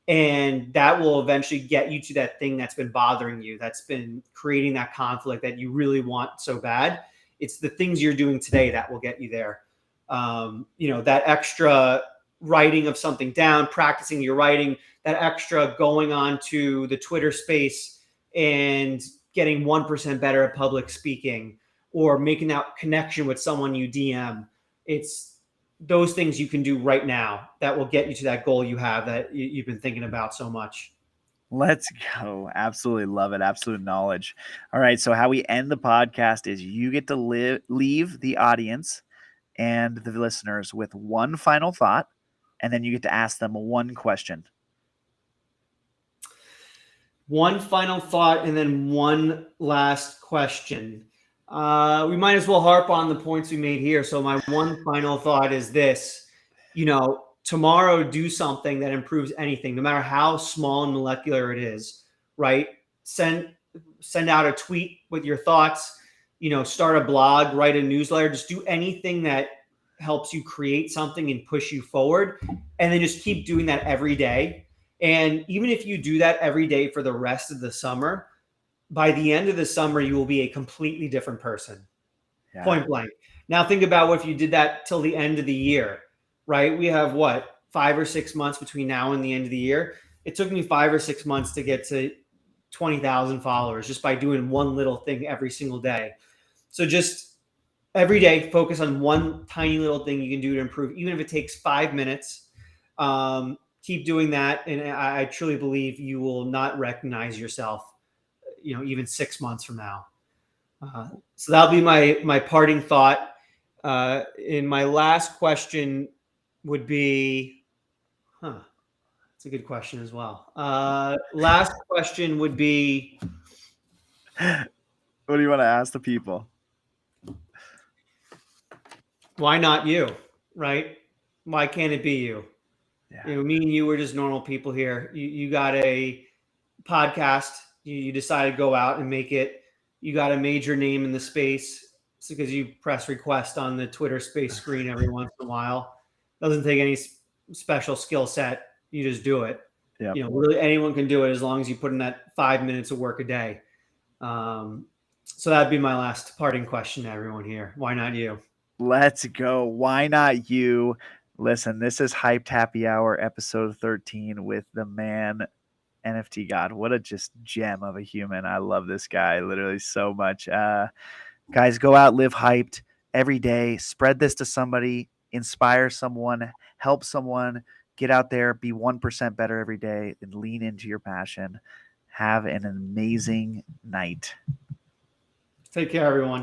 And that will eventually get you to that thing that's been bothering you, that's been creating that conflict that you really want so bad. It's the things you're doing today that will get you there. That extra writing of something down, practicing your writing, that extra going on to the Twitter space and getting 1% better at public speaking or making that connection with someone you DM. It's those things you can do right now that will get you to that goal you have that you've been thinking about so much. Let's go. Absolutely love it. Absolute knowledge. All right. So, how we end the podcast is you get to leave the audience and the listeners with one final thought, and then you get to ask them one question. One final thought and then one last question. We might as well harp on the points we made here. So, my one final thought is this: tomorrow, do something that improves anything, no matter how small and molecular it is, right? Send out a tweet with your thoughts, start a blog, write a newsletter, just do anything that helps you create something and push you forward. And then just keep doing that every day. And even if you do that every day for the rest of the summer, by the end of the summer, you will be a completely different person. Yeah. Point blank. Now think about what if you did that till the end of the year, right? We have 5 or 6 months between now and the end of the year. It took me 5 or 6 months to get to 20,000 followers just by doing one little thing every single day. So just every day, focus on one tiny little thing you can do to improve, even if it takes 5 minutes. Keep doing that, and I truly believe you will not recognize yourself, even 6 months from now. So that'll be my parting thought. And my last question would be, that's a good question as well. Last question would be, What do you want to ask the people? Why not you? Right? Why can't it be you? Yeah. Me and you were just normal people here. You got a podcast. You decided to go out and make it. You got a major name in the space. It's because you press request on the Twitter space screen every once in a while. Doesn't take any special skill set. You just do it. Yep. Really anyone can do it as long as you put in that 5 minutes of work a day. So that'd be my last parting question to everyone here. Why not you? Let's go. Why not you? Listen, this is Hyped Happy Hour, episode 13 with the man, NFT God. What a just gem of a human. I love this guy literally so much. Guys, go out, live hyped every day. Spread this to somebody, inspire someone, help someone, get out there, be 1% better every day, and lean into your passion. Have an amazing night. Take care, everyone.